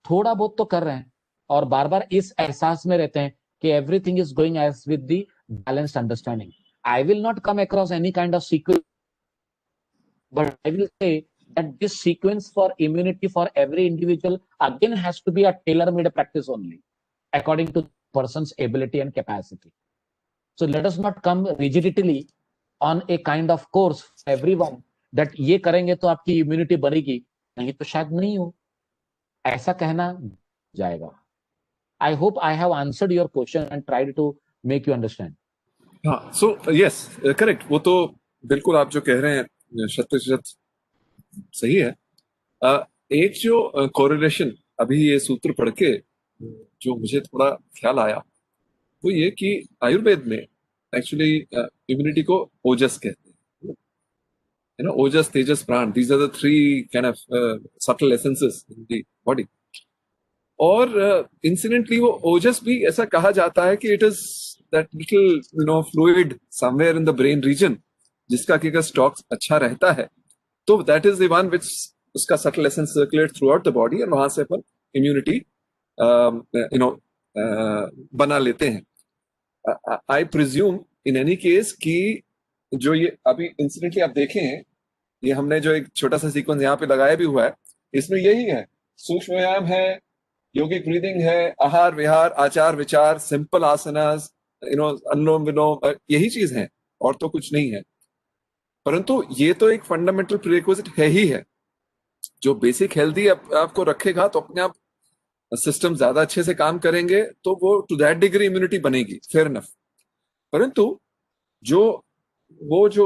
थोड़ा बहुत तो कर रहे हैं और बार बार इस एहसास में रहते हैं कि everything is going as with the balanced understanding. I will not come across any kind of sequence, but I will say that this sequence for immunity for every individual again has to be a tailor-made practice only according to the person's ability and capacity. So let us not come rigidly on a kind of course for everyone that ये करेंगे तो आपकी immunity बढ़ेगी, नहीं तो शायद नहीं हो, ऐसा कहना जाएगा. I hope I have answered your question and tried to make you understand. हाँ, सो यस, करेक्ट, वो तो बिल्कुल आप जो कह रहे हैं 100% सही है। एक जो कोरिलेशन अभी ये सूत्र पढ़ के जो मुझे थोड़ा ख्याल आया वो ये कि आयुर्वेद में एक्चुअली इम्यूनिटी को ओजस कहते हैं, ojas tejas prana, these are the three kind of subtle essences in the body. और इंसिडेंटली वो ओजस भी ऐसा कहा जाता है कि it is that little fluid somewhere in the brain region, जिसका कि अगर स्टॉक अच्छा रहता है तो that is the one which उसका subtle essence circulate throughout the body, और वहां से अपन इम्यूनिटी बना लेते हैं। I presume in any case कि जो ये अभी इंसिडेंटली आप देखें, ये हमने जो एक छोटा सा सीक्वेंस यहाँ पे लगाया भी हुआ है, इसमें यही है, सूक्ष्म व्यायाम है, योगिक ब्रीदिंग है, आहार विहार आचार विचार, सिंपल आसनास, अनुलोम विलोम, यही चीज है और तो कुछ नहीं है। परंतु ये तो एक फंडामेंटल प्रीरिक्विजिट है ही है, जो बेसिक हेल्दी आपको रखेगा तो अपने आप सिस्टम ज्यादा अच्छे से काम करेंगे, तो वो टू दैट डिग्री इम्यूनिटी बनेगी, फेयर इनफ। परंतु जो वो जो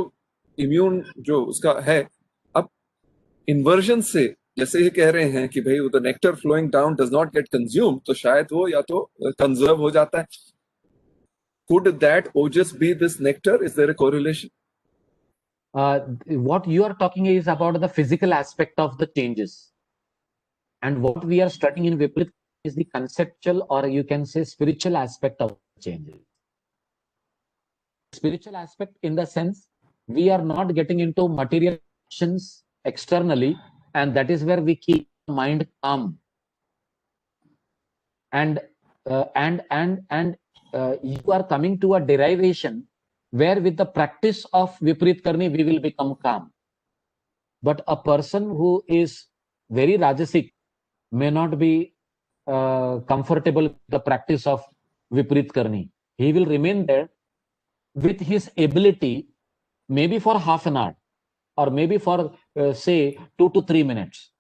इम्यून जो उसका है, अब इन्वर्जन से जैसे ये कह रहे हैं कि भाई the nectar flowing down does not get consume, तो शायद वो या तो कंजर्व हो जाता है। Could that ojas be this nectar? Is there a correlation? What you are talking is about the physical aspect of the changes, and what we are studying in Viprit is the conceptual, or you can say spiritual aspect of changes. Spiritual aspect in the sense we are not getting into material actions externally, and that is where we keep the mind calm, and you are coming to a derivation where with the practice of Viprit Karni we will become calm. But a person who is very rajasic may not be comfortable with the practice of Viprit Karni. He will remain there with his ability, maybe for half an hour, or maybe for say 2 to 3 minutes.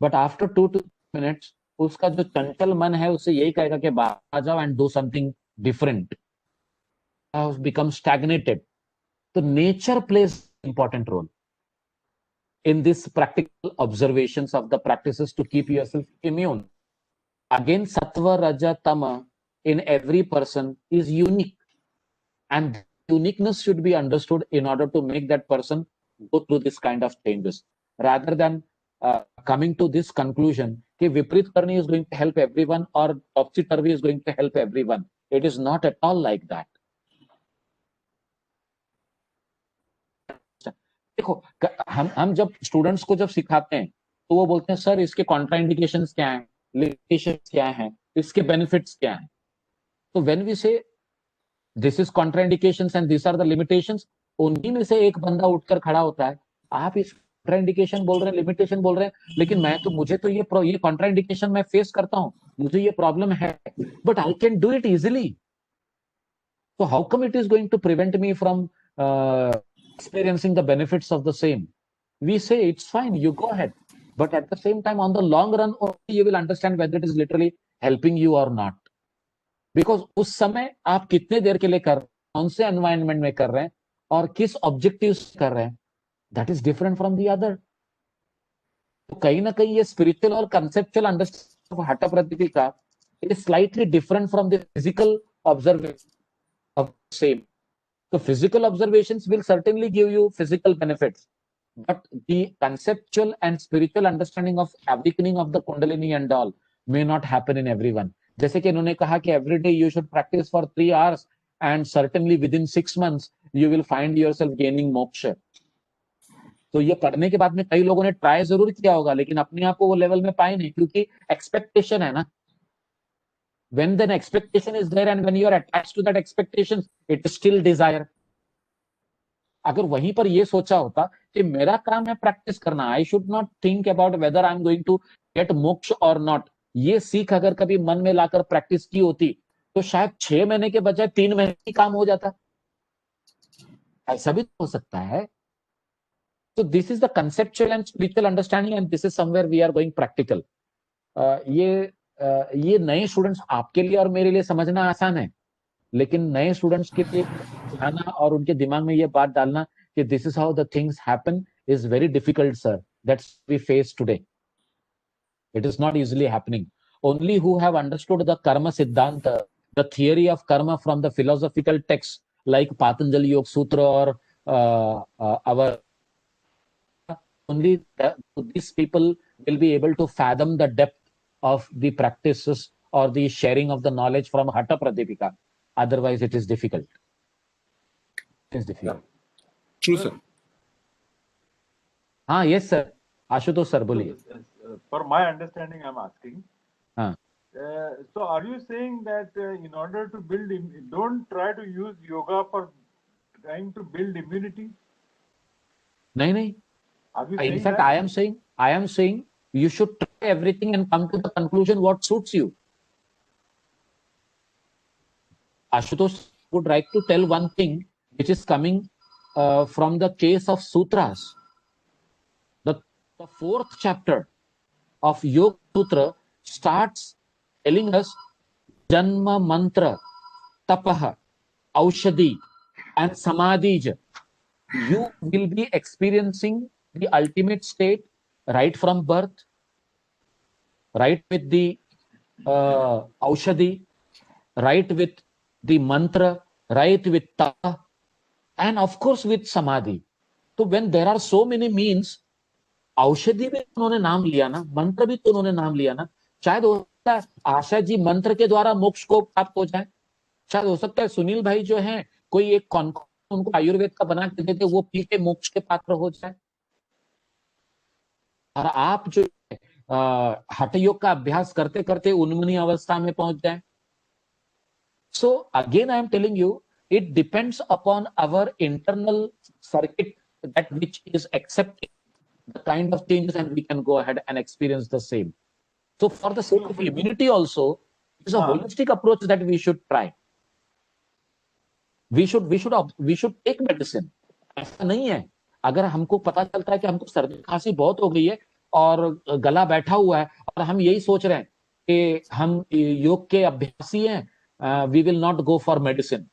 But after 2 to 3 minutes, उसका जो चंचल मन है उसे यही कहेगा कि बाहर आ जाओ and do something different. Become stagnated. So nature plays an important role in this practical observations of the practices to keep yourself immune. Again, sattva, raja, tama in every person is unique, and uniqueness should be understood in order to make that person go through this kind of changes, rather than coming to this conclusion that Viprit Karni is going to help everyone or topsy-turvy is going to help everyone. It is not at all like that. देखो, हम जब students को जब सिखाते हैं तो वो बोलते हैं सर इसके कॉन्ट्राइंडिकेशंस क्या हैं, लिमिटेशंस क्या हैं, इसके बेनिफिट्स क्या हैं। तो when we say this is contraindications and this are the limitations, उन्हीं में से एक बंदा उठकर खड़ा होता है, आप इस कॉन्ट्राइंडिकेशन बोल रहे हैं, लिमिटेशन बोल रहे हैं, लेकिन मुझे तो ये कॉन्ट्राइंडिकेशन मैं फेस करता हूं, मुझे ये प्रॉब्लम है, but I can do it easily. So how come it is going to prevent me from experiencing the benefits of the same? We say it's fine, you go ahead. But at the same time, on the long run, you will understand whether it is literally helping you or not. Because उस समय आप कितने देर के लिए कर रहे हैं, कौन से एनवायरनमेंट में कर रहे हैं और किस ऑब्जेक्टिव कर रहे हैं, that is different from the other. तो कहीं ना कहीं ये स्पिरिचुअल और कंसेप्चुअल अंडरस्टैंडिंग ऑफ हठ प्रतीति का is slightly different from the physical observation of same. So physical observations will certainly give you physical benefits, but the conceptual and spiritual understanding of awakening of the Kundalini and all may not happen in everyone. जैसे कि इन्होंने कहा कि every day you should practice for 3 hours and certainly within 6 months you will find yourself gaining moksha. तो ये पढ़ने के बाद में कई लोगों ने ट्राई जरूर किया होगा, लेकिन अपने आप को वो लेवल में पाए नहीं, क्योंकि एक्सपेक्टेशन है ना। When the expectation is there and when you are attached to that expectation, it is still desire. अगर वहीं पर ये सोचा होता कि मेरा काम है प्रैक्टिस करना, I should not think about whether I am going to get moksha और नॉट, ये सीख अगर कभी मन में लाकर प्रैक्टिस की होती तो शायद 6 महीने के बजाय 3 महीने ही काम हो जाता। ऐसा भी हो सकता है। तो this is the conceptual and spiritual understanding and this is somewhere we are going practical. ये नए स्टूडेंट्स आपके लिए और मेरे लिए समझना आसान है, लेकिन नए स्टूडेंट्स के लिए सिखाना और उनके दिमाग में ये बात डालना कि this is how the things happen is very difficult sir, that's we face today. It is not easily happening. Only who have understood the karma siddhanta, the theory of karma from the philosophical texts like Patanjali Yoga Sutra or our, only these people will be able to fathom the depth of the practices or the sharing of the knowledge from Hatha Pradipika. Otherwise, it is difficult. It is difficult. True, sir. हाँ, yes, sir. Ashutosh sir बोलिए. For my understanding, I'm asking. हाँ. So are you saying that in order to build, don't try to use yoga for trying to build immunity? नहीं नहीं. Are you In saying fact, that? I am saying you should try everything and come to the conclusion what suits you. Ashutosh would like to tell one thing which is coming from the case of sutras. The fourth chapter of Yoga Sutra starts telling us Janma Mantra, Tapaha, Aushadhi, and Samadhij. You will be experiencing the ultimate state right from birth, right with the Aushadhi, right with the mantra, right with tapa, and of course with samadhi. So when there are so many means, औषधि भी उन्होंने नाम लिया ना, मंत्र भी तो उन्होंने नाम लिया ना. शायद हो सकता है आशा जी मंत्र के द्वारा मोक्ष को प्राप्त हो जाए. शायद हो सकता है सुनील भाई जो हैं कोई एक उनको आयुर्वेद का बना के देते, वो पी के मोक्ष के पात्र हो जाए. और आप जो हठ योग का अभ्यास करते करते उन्मनी अवस्था में पहुंच जाए. So again, I am telling you, it depends upon our internal circuit that which is accepting the kind of changes, and we can go ahead and experience the same. So for the sake of immunity also, it is a holistic approach that we should try. We should take medicine. ऐसा नहीं है. अगर हमको पता चलता है कि हमको सर्दी खांसी बहुत हो गई है और गला बैठा हुआ है और हम यही सोच रहे हैं कि हम योग के अभ्यासी हैं, we will not go for medicine.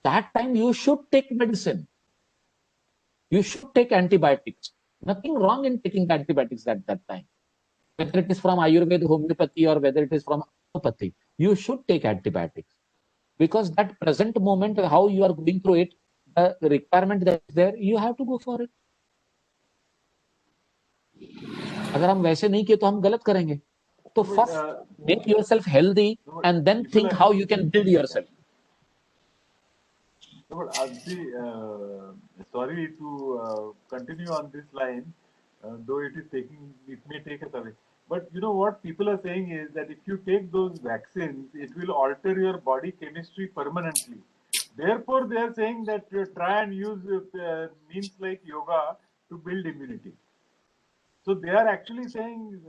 That time you should take medicine. You should take antibiotics. Nothing wrong in taking antibiotics at that time. Whether it is from Ayurveda, homeopathy, or whether it is from allopathy, you should take antibiotics. Because that present moment, how you are going through it, the requirement that is there, you have to go for it. अगर हम वैसे नहीं किए तो हम गलत करेंगे. So first, make yourself healthy and then think how you can build yourself. Sorry to continue on this line, though it may take us away. But you know what people are saying is that if you take those vaccines, it will alter your body chemistry permanently. Therefore, they are saying that try and use means like yoga to build immunity. So they are actually saying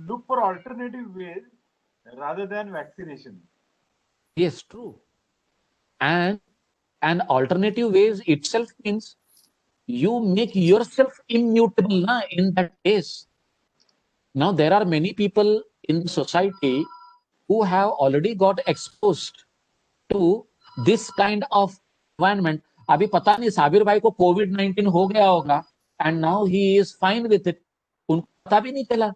look for alternative ways rather than vaccination. Yes, true. And alternative ways itself means you make yourself immutable in that case. Now there are many people in the society who have already got exposed to this kind of environment. अभी पता नहीं साबिर भाई को COVID-19 हो गया होगा and now he is fine with it. उनको पता भी नहीं चला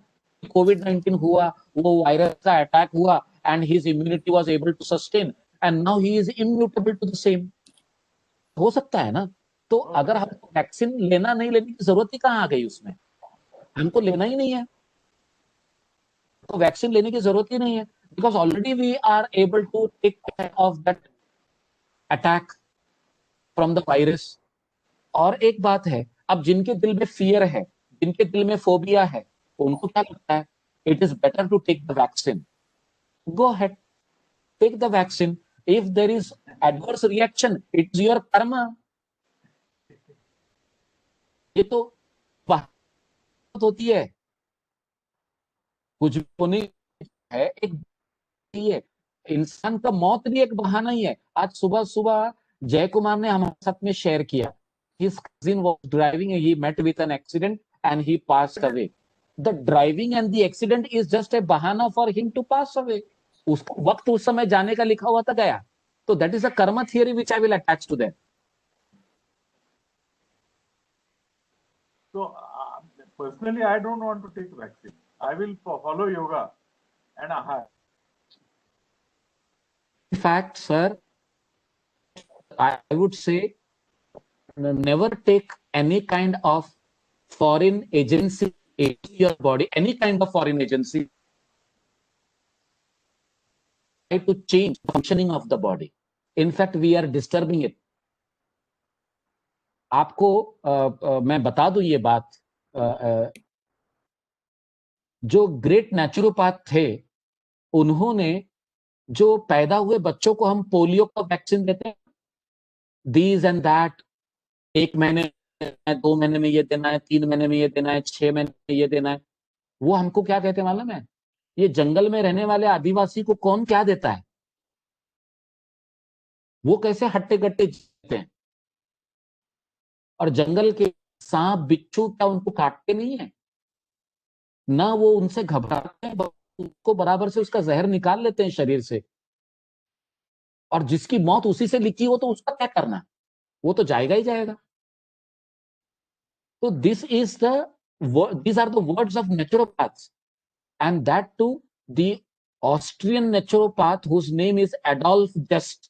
COVID-19 हुआ, वो वायरस का अटैक हुआ and his immunity was able to sustain and now he is immutable to the same. हो सकता है ना. तो अगर हमको वैक्सीन लेना नहीं लेने की जरूरत ही कहाँ आ गई उसमें. हमको लेना ही नहीं है तो वैक्सीन लेने की जरूरत ही नहीं है. Because already we are able to take care of that attack from the virus. और एक बात है, अब जिनके दिल में फियर है, जिनके दिल में फोबिया है, उनको क्या लगता है? It is better to take the vaccine. Go ahead, take the vaccine. If there is adverse reaction, it's your karma. ये तो बात होती है, कुछ भी होनी है. एक है इंसान का मौत भी एक बहाना ही है. आज सुबह सुबह जय कुमार ने हमारे साथ में शेयर किया. His cousin was driving and he met with an accident and he passed away. The driving and the accident is just a bahana for him to pass away. उसको वक्त उस समय जाने का लिखा हुआ था गया. तो that is a karma theory which I will attach to that. So personally, I don't want to take vaccine. I will follow yoga and ahar. In fact, sir, I would say never take any kind of foreign agency into your body, any kind of foreign agency try to change the functioning of the body. In fact, we are disturbing it. आपको मैं बता दूं ये बात, जो great naturopath थे, उन्होंने जो पैदा हुए बच्चों को हम पोलियो का वैक्सीन देते हैं, दीज एंड दैट, 1 महीने 2 महीने में ये देना है, 3 महीने में ये देना है, 6 महीने में ये देना है, वो हमको क्या कहते हैं मालूम है? ये जंगल में रहने वाले आदिवासी को कौन क्या देता है? वो कैसे हट्टे कट्टे जीते हैं? और जंगल के सांप बिच्छू क्या उनको काटते नहीं है? ना वो उनसे घबराते हैं, उसको बराबर से उसका जहर निकाल लेते हैं शरीर से. और जिसकी मौत उसी से लिखी हो तो उसका क्या करना? वो तो जाएगा ही जाएगा. तो these are the words of naturopaths, and that too the Austrian naturopath whose name is Adolf Just.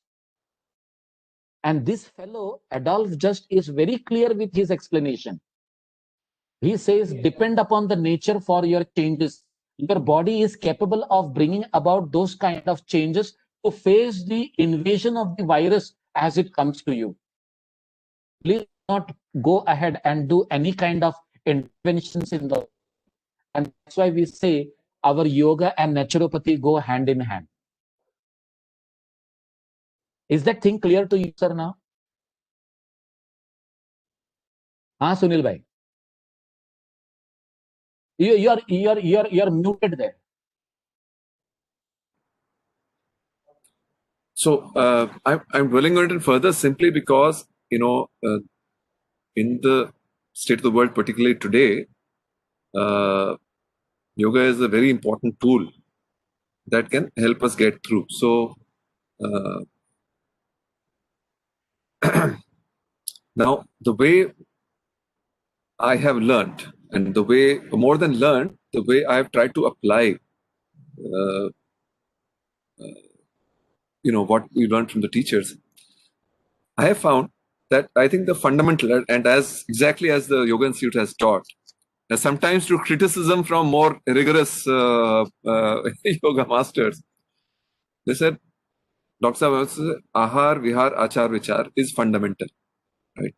And this fellow Adolf Just is very clear with his explanation. He says, depend upon the nature for your changes. Your body is capable of bringing about those kind of changes to face the invasion of the virus as it comes to you. Please not go ahead and do any kind of interventions in the, and that's why we say our yoga and naturopathy go hand in hand. Is that thing clear to you, sir, now? हाँ सुनील भाई, you're muted there. So I'm dwelling on it further simply because, in the state of the world, particularly today, yoga is a very important tool that can help us get through. So now the way I have learned, and the way, more than learned, the way I have tried to apply what we learned from the teachers, I have found that I think the fundamental, and as exactly as the Yoga Institute has taught, sometimes through criticism from more rigorous yoga masters, they said, Dr. Sahab, ahar, vihar, achar, vichar is fundamental, right?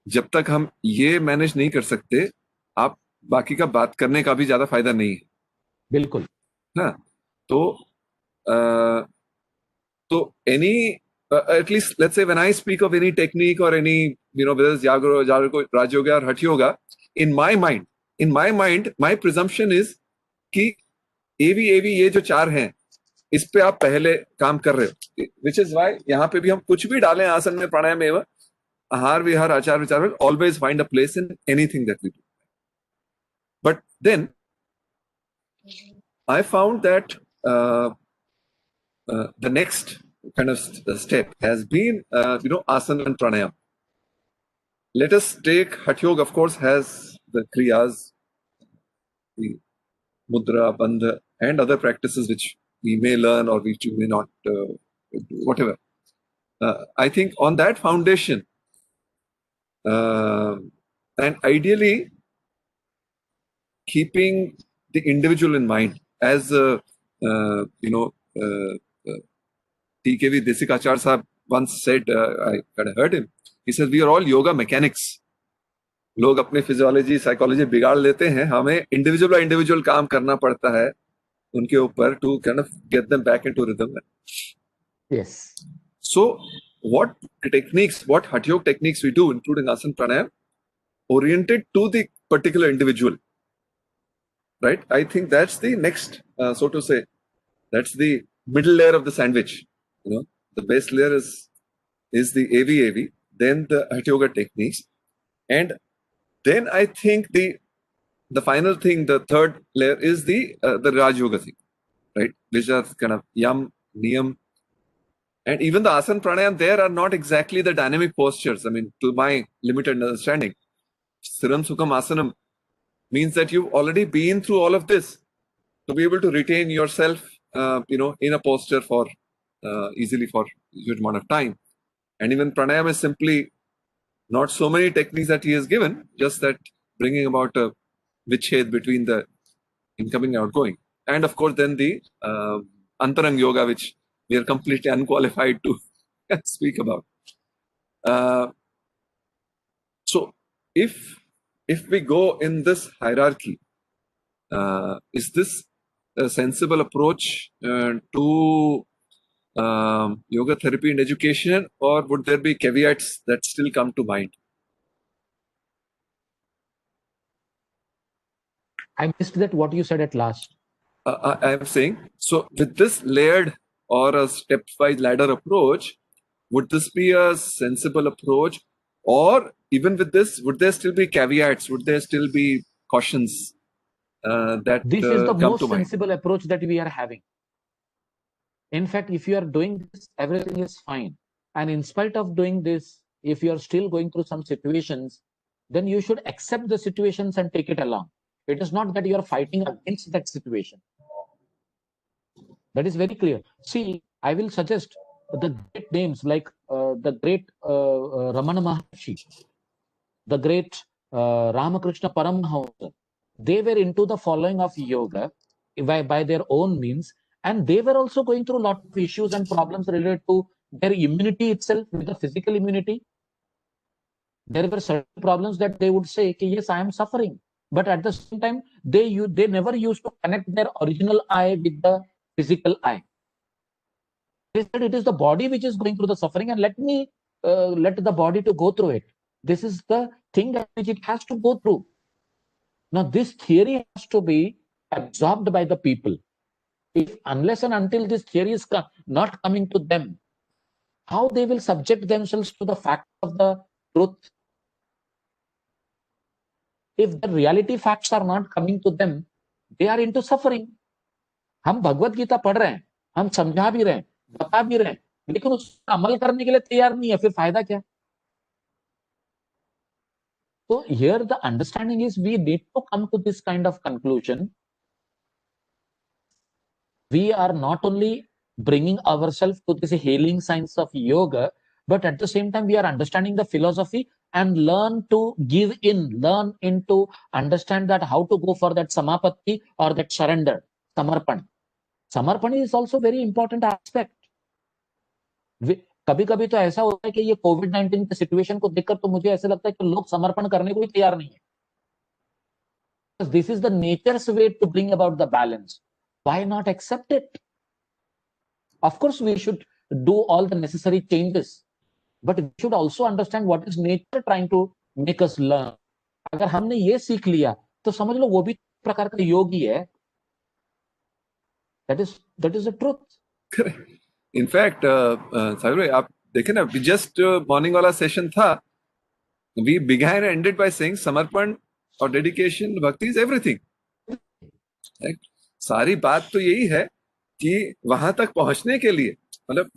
जब तक हम ये manage नहीं कर सकते, आप बाकी का बात करने का भी ज्यादा फायदा नहीं है. बिल्कुल. हाँ, तो any at least let's say when I speak of any technique or any whether it's Raj Yoga or Hatha Yoga, in my mind my presumption is कि AV ये जो 4 हैं, इस पे आप पहले काम कर रहे हो, which is why यहाँ पे भी हम कुछ भी डालें आसन में, प्राणायाम में, ahar, vihar, achar, vichar will always find a place in anything that we do. But then I found that the next kind of step has been, asana and pranayam. Let us take Hatha Yoga, of course, has the kriyas, the mudra, bandha, and other practices which we may learn or which we may not, whatever. I think on that foundation, and ideally keeping the individual in mind, as TKV Desikachar Sahab once said, I kind of heard him, he said, we are all yoga mechanics. लोग अपने physiology psychology बिगाड़ लेते हैं, हमें individual काम करना पड़ता है उनके ऊपर to kind of get them back into rhythm. Yes. So what Hatha Yoga techniques we do, including asana pranayam, oriented to the particular individual, right? I think that's the next, so to say, that's the middle layer of the sandwich. The base layer is the AV, then the Hatha Yoga techniques, and then I think the final thing, the third layer is the Raj Yoga thing. right? Which are kind of yam, niyam, and even the asana pranayam there are not exactly the dynamic postures. I mean, to my limited understanding, Siram Sukham Asanam means that you've already been through all of this to be able to retain yourself, in a posture for easily for a good amount of time. And even pranayam is simply not so many techniques that he has given, just that bringing about a vichhed between the incoming and outgoing. And of course, then the antarang yoga, which we are completely unqualified to speak about. So if we go in this hierarchy, is this a sensible approach to yoga therapy and education, or would there be caveats that still come to mind? I missed that what you said at last. I am saying, so with this layered or a stepwise ladder approach, would this be a sensible approach? Or even with this, would there still be caveats? Would there still be cautions that This is the come to most mind? sensible approach that we are having. In fact, if you are doing this, everything is fine. And in spite of doing this, if you are still going through some situations, then you should accept the situations and take it along. It is not that you are fighting against that situation. That is very clear. See, I will suggest the great names like the great Ramana Maharshi, the great Ramakrishna Paramahamsa. They were into the following of yoga by their own means, and they were also going through a lot of issues and problems related to their immunity itself, with the physical immunity. There were certain problems that they would say, yes, I am suffering. But at the same time, they never used to connect their original I with the physical I. They said it is the body which is going through the suffering, and let the body to go through it. This is the thing that which it has to go through. Now, this theory has to be absorbed by the people. If unless and until this theory is not coming to them, how they will subject themselves to the fact of the truth? If the reality facts are not coming to them, they are into suffering. हम भगवत गीता पढ़ रहे हैं, हम समझा भी रहे हैं, बता भी रहे हैं, लेकिन उस अमल करने के लिए तैयार नहीं है, फिर फायदा क्या? So here the understanding is we need to come to this kind of conclusion. We are not only bringing ourselves to this healing science of yoga, but at the same time we are understanding the philosophy and learn to give in, learn into understand that how to go for that samapatti or that surrender, samarpan. Samarpan is also very important aspect. कभी कभी तो ऐसा होता है कि ये कोविड-19 के situation को देखकर तो मुझे ऐसा लगता है कि लोग समर्पण करने को ही तैयार नहीं है. This is the nature's way to bring about the balance. Why not accept it? Of course, we should do all the necessary changes, but we should also understand what is nature trying to make us learn. अगर हमने ये सीख लिया तो समझ लो वो भी प्रकार का योग ही है. That is the truth. Correct. In fact, Sagar bhai, आप देखें ना, we just morning वाला session था, we began and ended by saying समर्पण और dedication, bhakti is everything. Right? सारी बात तो यही है कि वहां तक पहुंचने के लिए, मतलब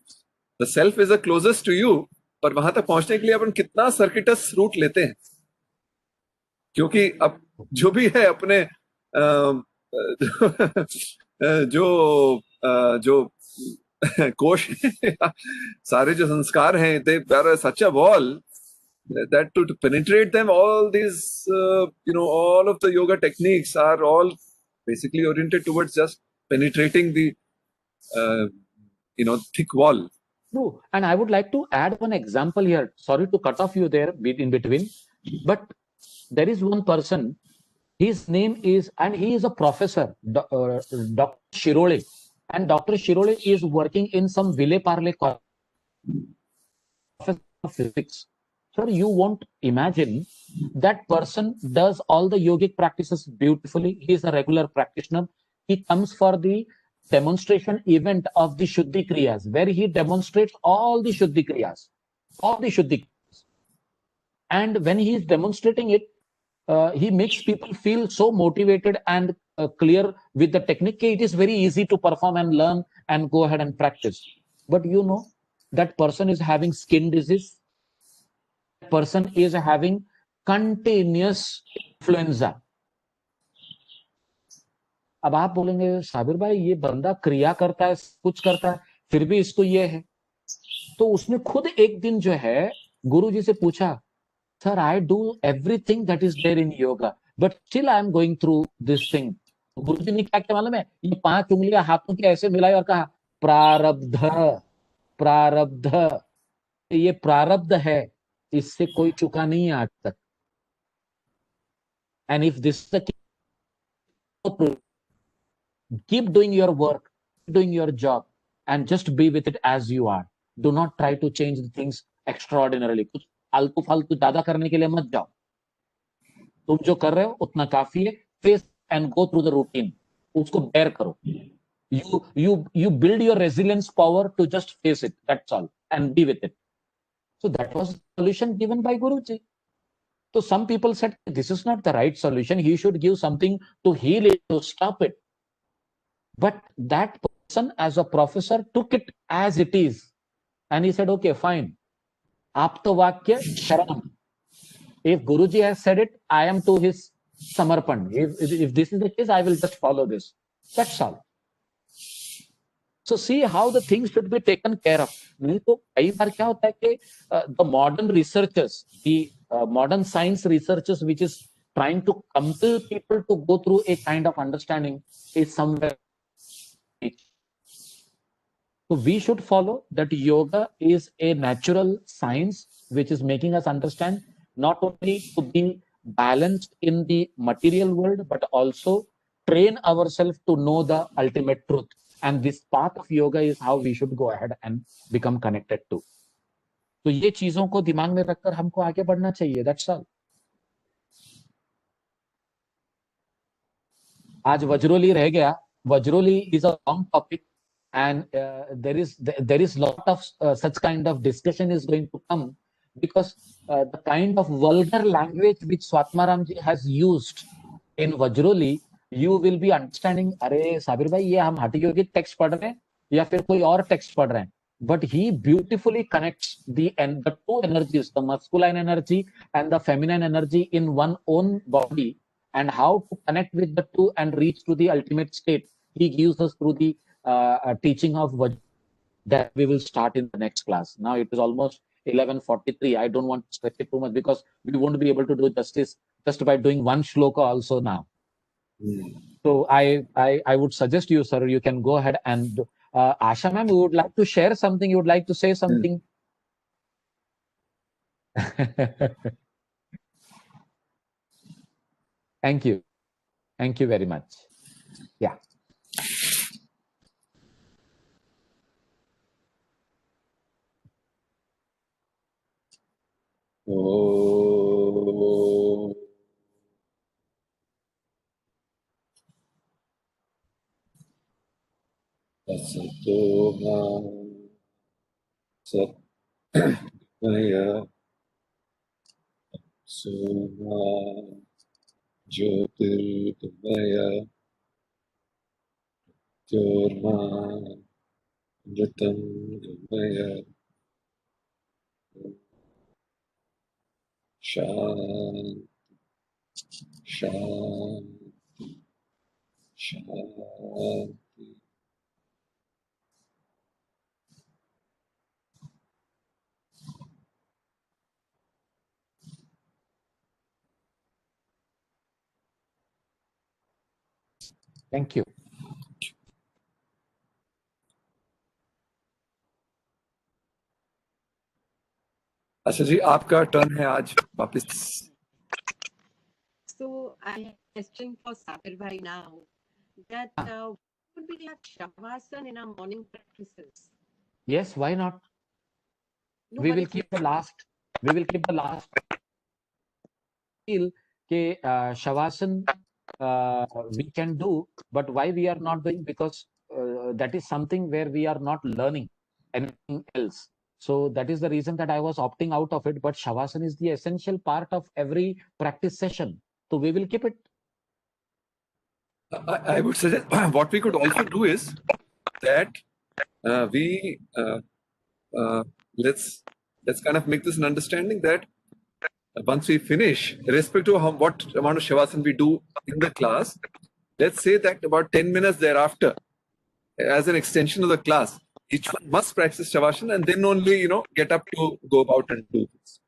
the self is the closest to you, पर वहां तक पहुंचने के लिए अपन कितना सर्किटस रूट लेते हैं, क्योंकि अब जो भी है अपने जो कोश सारे जो संस्कार हैं, they are such a wall that to penetrate them, all these all of the yoga techniques are all basically oriented towards just penetrating the thick wall. True. And I would like to add one example here. Sorry to cut off you there in between, but there is one person, his name is, and he is a professor, Dr. Shirole. And Dr. Shirole is working in some Ville Parle college, professor of physics. Sir, you won't imagine that person does all the yogic practices beautifully. He is a regular practitioner. He comes for the demonstration event of the Shuddhi Kriyas, where he demonstrates all the Shuddhi Kriyas. And when he is demonstrating it, he makes people feel so motivated and clear with the technique. It is very easy to perform and learn and go ahead and practice. But you know, that person is having skin disease. That person is having continuous influenza. अब आप बोलेंगे साबिर भाई ये बंदा क्रिया करता है, कुछ करता है, फिर भी इसको ये है. तो उसने खुद एक दिन जो है गुरुजी से पूछा, sir I do everything that is there in yoga but still I am going through this thing. Guruji ने क्या क्या मालूम है, ये 5 उंगलियां हाथों की ऐसे मिलाई और कहा प्रारब्ध, प्रारब्ध. ये प्रारब्ध है, इससे कोई चुका नहीं है आज तक. And if this keep doing your work, doing your job, and just be with it as you are. Do not try to change the things extraordinarily. कुछ आलतू फालतू ज्यादा करने के लिए मत जाओ. तुम जो कर रहे हो उतना काफी है. Face and go through the routine. उसको बेयर करो. You build your resilience power to just face it. That's all, and be with it. So that was the solution given by Guruji. So some people said this is not the right solution. He should give something to heal it, to stop it. But that person as a professor took it as it is. And he said, okay, fine. Aptavakya Sharanam. If Guruji has said it, I am to his samarpan. If this is the case, I will just follow this. That's all. So see how the things should be taken care of. नहीं तो कई बार क्या होता है कि the modern researchers, the modern science researchers which is trying to compel people to go through a kind of understanding is somewhere. So we should follow that yoga is a natural science which is making us understand not only to be balanced in the material world, but also train ourselves to know the ultimate truth. And this path of yoga is how we should go ahead and become connected to. तो ये चीजों को दिमाग में रखकर हमको आगे बढ़ना चाहिए. That's all. आज वज्रोली रह गया. Vajroli is a long topic, and there is lot of such kind of discussion is going to come, because the kind of vulgar language which Swatmaram ji has used in Vajroli, you will be understanding, अरे साबिर भाई ये हम हठ योगिक text पढ़ रहे हैं या फिर कोई और टेक्स्ट पढ़ रहे हैं. But he beautifully connects the two energies, the masculine energy and the feminine energy in one own body, and how to connect with the two and reach to the ultimate state. He gives us through the teaching of Vajroli that we will start in the next class. Now it is almost 11:43. I don't want to stretch it too much because we won't be able to do justice just by doing one shloka also now. So I would suggest you, sir, you can go ahead and Asha ma'am, you would like to share something, you would like to say something. Thank you. Thank you very much. Yeah. Oh. Asatoma Satmaya Soma Jyotirgamaya Jyorma Nritam Gamaya Shanti Shanti Shanti. Thank you. अच्छा जी, आपका turn है आज वापस. So I have a question for Sabir Bhai now. That would be like Shavasana in our morning practices. Yes, why not? No, We but will it's keep the last. We will keep the last. Feel ke Shavasana we can do, but why we are not doing? Because that is something where we are not learning anything else. So that is the reason that I was opting out of it. But Shavasana is the essential part of every practice session. So we will keep it. I would suggest what we could also do is that we let's kind of make this an understanding that once we finish, irrespective of what amount of shavasana we do in the class, let's say that about 10 minutes thereafter, as an extension of the class, each one must practice shavasana and then only, get up to go about and do this.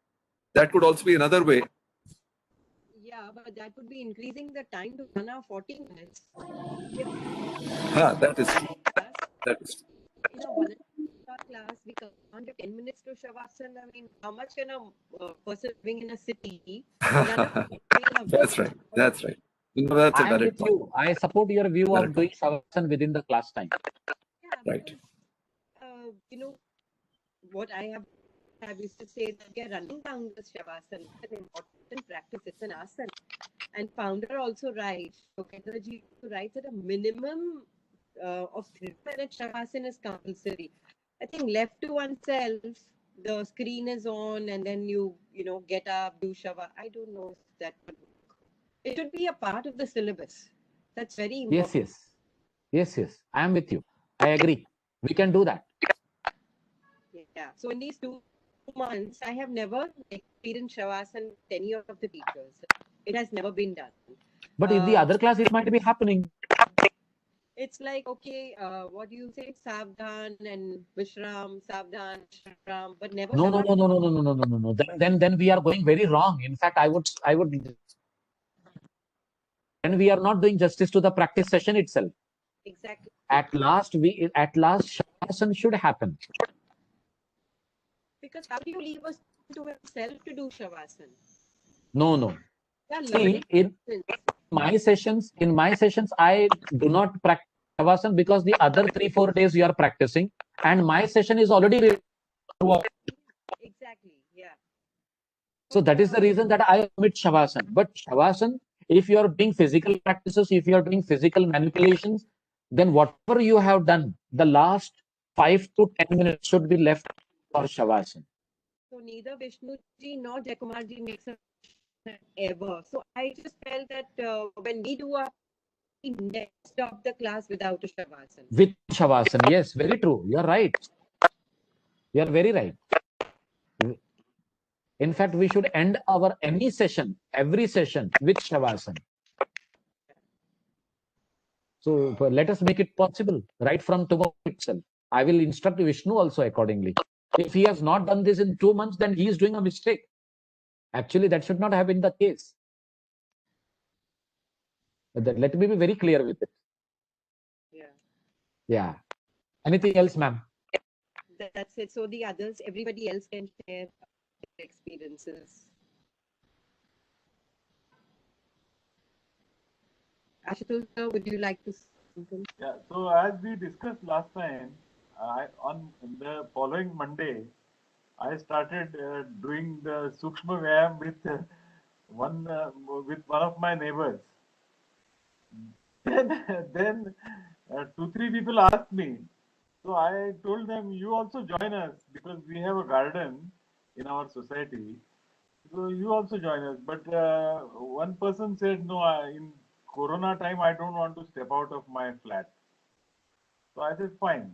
That could also be another way. Yeah, but that would be increasing the time to 1 hour 40 minutes. That is true. That is true. In a 1 hour class, we can't give 10 minutes to Shavasana. I mean, how much can a person living in a city run a That's right. That's right. That's a I am valid with point. you. I support your view Valid of doing Shavasana within the class time. Yeah, Right. because, what I have used to say that we are running down this Shavasana. It's an important practice. It's an asana. And founder also writes, Yogendra writes that a minimum of 3 minute Shavasana is compulsory. I think left to oneself, the screen is on and then you get up, do Shava. I don't know if that would work. It should be a part of the syllabus. That's very important. Yes. I am with you. I agree. We can do that. Yeah. So in these 2 months, I have never experienced Shavasana with any of the teachers. It has never been done. But in the other class, it might be happening. It's like, okay, what do you say? Savdhan and Vishram, Savdhan, Vishram, but never No. Shavasana. Then we are going very wrong. In fact, I would. Then we are not doing justice to the practice session itself. Exactly. At last, Shavasana should happen. Because how do you leave us to himself to do Shavasana? No. Yeah, See, in my sessions, I do not practice Shavasana because the other 3-4 days you are practicing, and my session is already. Exactly. Yeah. So that is the reason that I omit Shavasana. But Shavasana, if you are doing physical practices, if you are doing physical manipulations, then whatever you have done, the last 5 to 10 minutes should be left for Shavasana. So neither Vishnuji nor Jayakumarji makes a ever. So I just felt that when we do we never stop the class without a Shavasana. With Shavasana, yes, very true. You are right. You are very right. In fact, we should end our every session with Shavasana. So let us make it possible right from tomorrow itself. I will instruct Vishnu also accordingly. If he has not done this in 2 months, then he is doing a mistake. Actually, that should not have been the case. Let me be very clear with it. Yeah. Anything else, ma'am? That's it. So the others, everybody else can share their experiences. Ashutosh, sir, would you like to say something? Yeah. So as we discussed last time, on the following Monday, I started doing the Sukshma Vyayam with one of my neighbors. Then 2-3 people asked me. So I told them, you also join us because we have a garden in our society. So you also join us. But one person said, no, in Corona time, I don't want to step out of my flat. So I said, fine.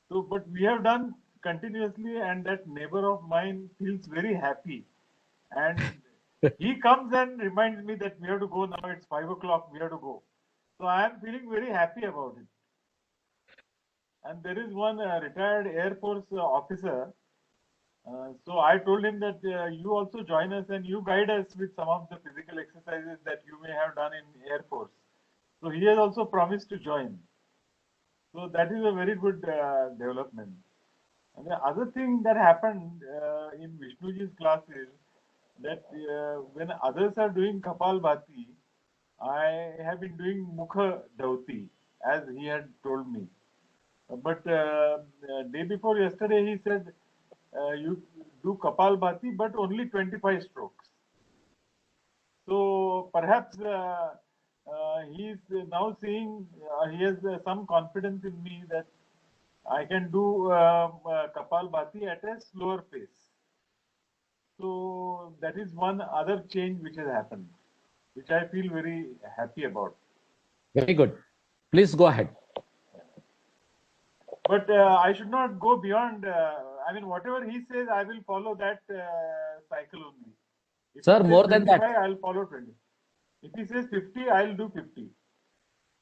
So, but we have done continuously, and that neighbor of mine feels very happy. And he comes and reminds me that we have to go now. It's 5 o'clock. We have to go. So I am feeling very happy about it. And there is one retired Air Force officer. So I told him that you also join us and you guide us with some of the physical exercises that you may have done in Air Force. So he has also promised to join. So that is a very good development. And the other thing that happened in Vishnuji's class is that when others are doing Kapal Bhati, I have been doing Mukha Dhauti as he had told me. But day before yesterday, he said you do Kapal Bhati, but only 25 strokes. So perhaps he is now seeing he has some confidence in me that I can do Kapal Bhati at a slower pace. So that is one other change which has happened, which I feel very happy about. Very good. Please go ahead. But I should not go beyond. I mean, whatever he says, I will follow that cycle only. If Sir, he says more than that. 25, I'll follow 20. If he says 50, I'll do 50.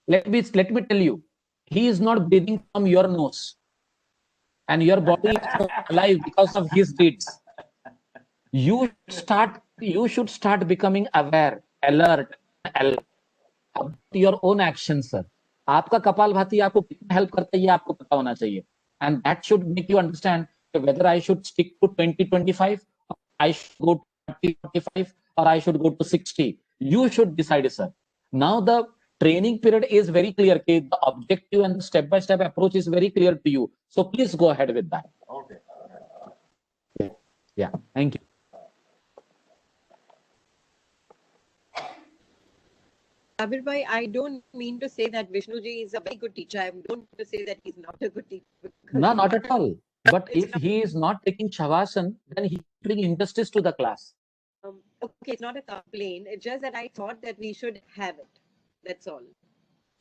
Let me tell you, he is not breathing from your nose, and your body is alive because of his deeds. You should start becoming aware, alert, about your own actions, sir. आपका कपालभाति आपको कितना help करता है ये आपको पता होना चाहिए, and that should make you understand whether I should stick to 20-25, or I should go to 30-45, or I should go to 60. You should decide, sir. Now the training period is very clear. Okay? The objective and the step-by-step approach is very clear to you. So please go ahead with that. Okay. Yeah. Thank you. Sabir bhai, I don't mean to say that Vishnuji is a very good teacher. I don't mean to say that he's not a good teacher. No, not at all. But It's if not- he is not taking Shavasana, then he is doing injustice to the class. Okay, it's not a complaint. It's just that I thought that we should have it. That's all.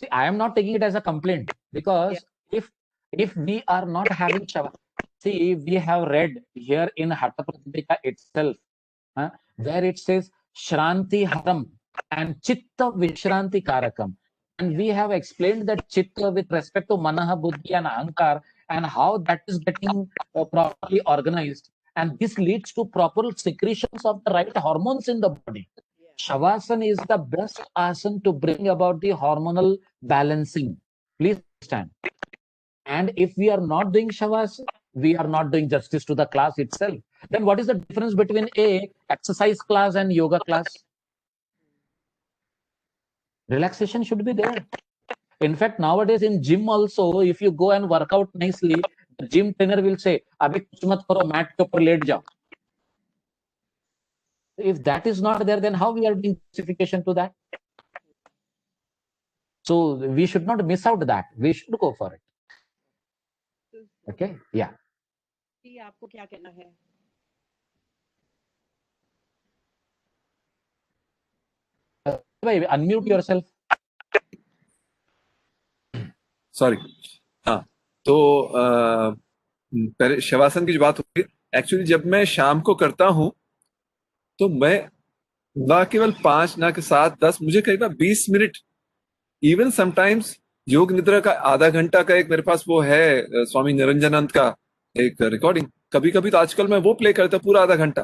See, I am not taking it as a complaint, because if we are not having Shavasana, see, we have read here in Hatha Pratipika itself, where it says Shranti Haram and Chitta Vishranti Karakam. And we have explained that Chitta with respect to Manaha, Buddhi and Ahankar, and how that is getting properly organized. And this leads to proper secretions of the right hormones in the body. Shavasana is the best asana to bring about the hormonal balancing. Please understand. And if we are not doing Shavasana, we are not doing justice to the class itself. Then what is the difference between a exercise class and yoga class? Relaxation should be there. In fact, nowadays in gym also, if you go and work out nicely, the gym trainer will say, "Abhi kuch mat karo, mat ke upar let jao." If that is not there, then how we are doing justification to that? So we should not miss out that. We should go for it. Okay? Yeah. जी, आपको क्या कहना है? Unmute yourself. Sorry. हाँ, तो पहले शवासन की जो बात होती है, एक्चुअली जब मैं शाम को करता हूँ तो मैं ना केवल 5, ना कि 7, 10, मुझे कई बार 20 मिनट, इवन समटाइम्स योग निद्रा का आधा घंटा का एक मेरे पास वो है, स्वामी निरंजनानंद का एक रिकॉर्डिंग. कभी कभी तो आजकल मैं वो प्ले करता पूरा आधा घंटा.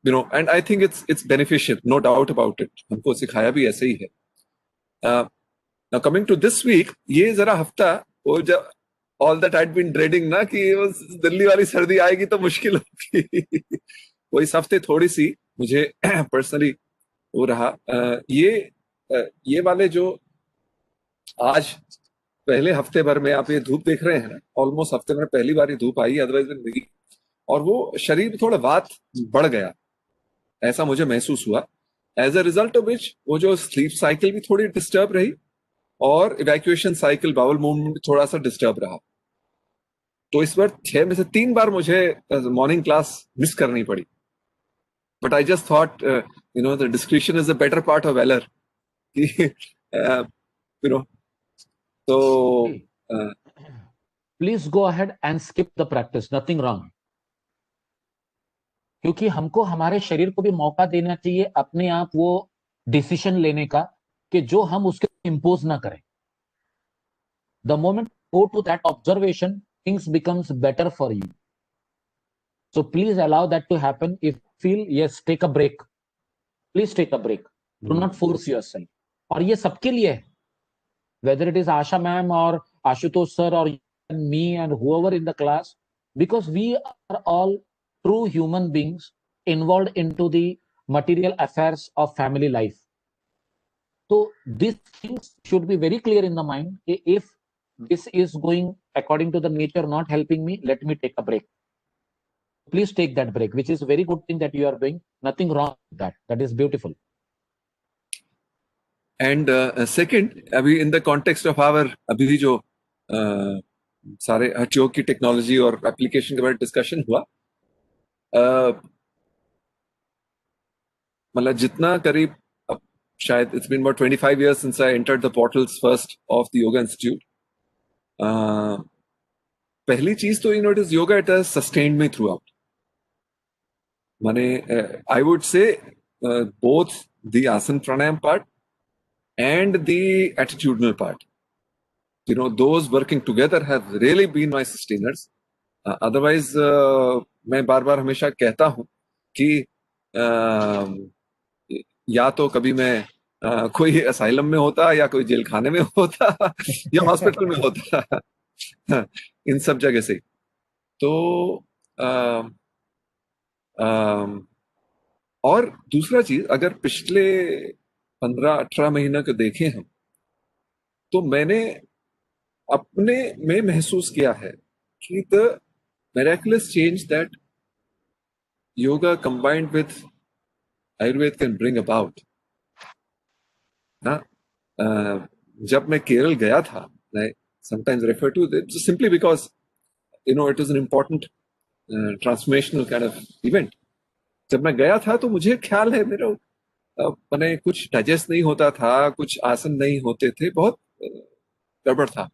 You know, and I think it's beneficial, no doubt about it. हमको सिखाया भी ऐसे ही है. Now coming to this week, ये जरा हफ्ता वो जब all that I'd been dreading ना कि वो दिल्ली वाली सर्दी आएगी तो मुश्किल होगी. वो इस हफ्ते थोड़ी सी मुझे पर्सनली हो रहा. ये वाले जो आज पहले हफ्ते भर में आप ये धूप देख रहे हैं ना, ऑलमोस्ट हफ्ते में पहली बार ये धूप आई, अदरवाइज नहीं. और वो शरीर थोड़ा वात बढ़ गया, ऐसा मुझे महसूस हुआ. As a result of which वो जो स्लीप साइकिल भी थोड़ी डिस्टर्ब रही, और इवैक्यूएशन साइकिल, बाउल मूवमेंट भी थोड़ा सा डिस्टर्ब रहा. तो इस बार 6 में से 3 बार मुझे मॉर्निंग क्लास मिस करनी पड़ी. But I just thought, you know, the discretion is the better part of valour. You know, तो please go ahead and skip the practice, nothing wrong. क्योंकि हमको हमारे शरीर को भी मौका देना चाहिए अपने आप वो डिसीजन लेने का कि जो हम उसके इम्पोज ना करें. The moment go to that observation, things becomes better for you. So please allow that to happen. If you feel, yes, take a break. Please take a break. Do not force yourself. और ये सबके लिए है, whether it is Asha ma'am or Ashutosh sir or me and whoever in the class, because we are all true human beings involved into the material affairs of family life. So these things should be very clear in the mind. If this is going according to the nature not helping me, let me take a break. Please take that break, which is a very good thing that you are doing. Nothing wrong with that. That is beautiful. And second, अभी in the context of our अभी जो सारे हठ योग की technology और application के बारे में डिस्कशन हुआ, मतलब जितना करीब शायद it's been about 25 years since I entered the portals first of the Yoga Institute. पहली चीज तो it is yoga, it has sustained me throughout. I would say both the asana pranayam part and the attitudinal part. Those working together have really been my sustainers. Otherwise, मैं बार-बार हमेशा कहता हूं कि या तो कभी मैं कोई असाइलम में होता या कोई जेल खाने में होता या हॉस्पिटल में होता इन सब जगह से। तो और दूसरा चीज, अगर पिछले 15-18 महीने को देखें हम, तो मैंने अपने में महसूस किया है कि the miraculous change that yoga combined with Ayurveda can bring about. जब मैं केरल गया था, I sometimes refer to it simply because it was an important transformational kind of event. जब मैं गया था तो मुझे ख्याल है मेरा मैंने कुछ डाइजेस्ट नहीं होता था, कुछ आसन नहीं होते थे, बहुत गड़बड़ था।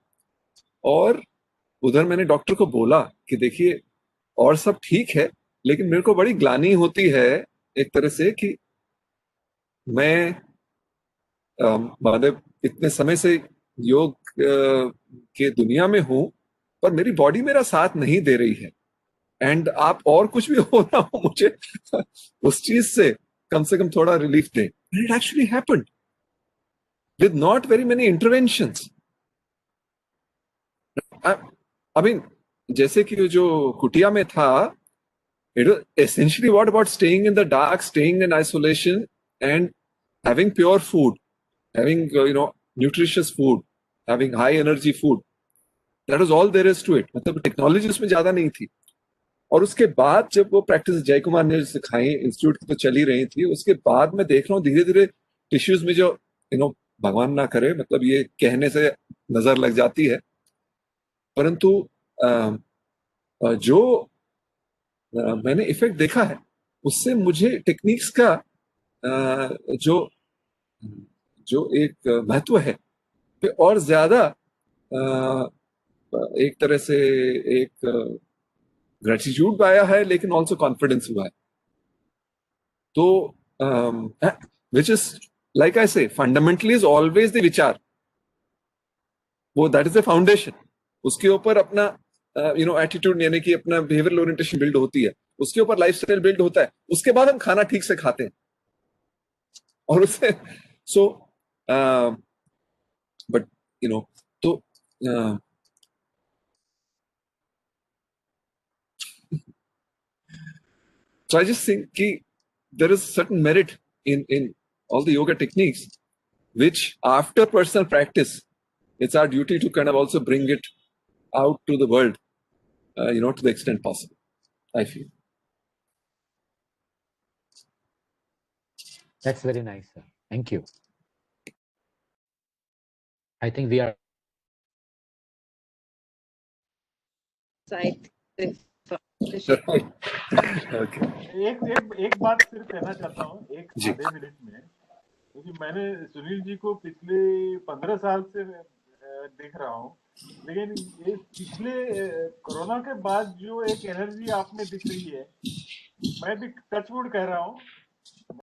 और उधर मैंने डॉक्टर को बोला कि देखिए और सब ठीक है, लेकिन मेरे को बड़ी ग्लानि होती है एक तरह से कि मैं मतलब इतने समय से योग के दुनिया में हूं, पर मेरी बॉडी मेरा साथ नहीं दे रही है। एंड आप और कुछ भी हो ना हो, मुझे उस चीज से कम थोड़ा रिलीफ दें। It actually happened with not very many interventions. I mean जैसे कि जो कुटिया में था, it was essentially what about staying in the dark, staying in isolation and having pure food, having nutritious food, having high energy food. That was all there is to it. मतलब technology उसमें ज्यादा नहीं थी। और उसके बाद जब वो प्रैक्टिस जय कुमार ने सिखाई, इंस्टीट्यूट की तो चली रही थी, उसके बाद मैं देख रहा हूँ धीरे धीरे टिश्यूज में जो भगवान ना करे, मतलब ये कहने से नजर लग जाती है, परंतु जो मैंने इफेक्ट देखा है उससे मुझे टेक्निक्स का जो एक महत्व है और ज्यादा एक तरह से एक ग्रेटिट्यूड आया है, लेकिन ऑल्सो कॉन्फिडेंस हुआ है। तो विच इज लाइक आई से फंडामेंटली इज ऑलवेज द विचार, वो दैट इज द फाउंडेशन। उसके ऊपर अपना एटीट्यूड यानी कि अपना बिहेवियरल ओरिएंटेशन बिल्ड होती है, उसके ऊपर लाइफस्टाइल बिल्ड होता है, उसके बाद हम खाना ठीक से खाते हैं और उससे बट तो so I just think there is certain merit in all the yoga techniques, which after personal practice, it's our duty to kind of also bring it out to the world, to the extent possible, I feel. That's very nice, sir. Thank you. I think we are. Okay. एक बात सिर्फ कहना चाहता हूँ एक आधे minute में, क्योंकि मैंने सुनील जी को पिछले 15 साल से देख रहा हूँ, लेकिन ये पिछले कोरोना के बाद जो एक एनर्जी आप में दिख रही है, मैं भी टचवुड कह रहा हूँ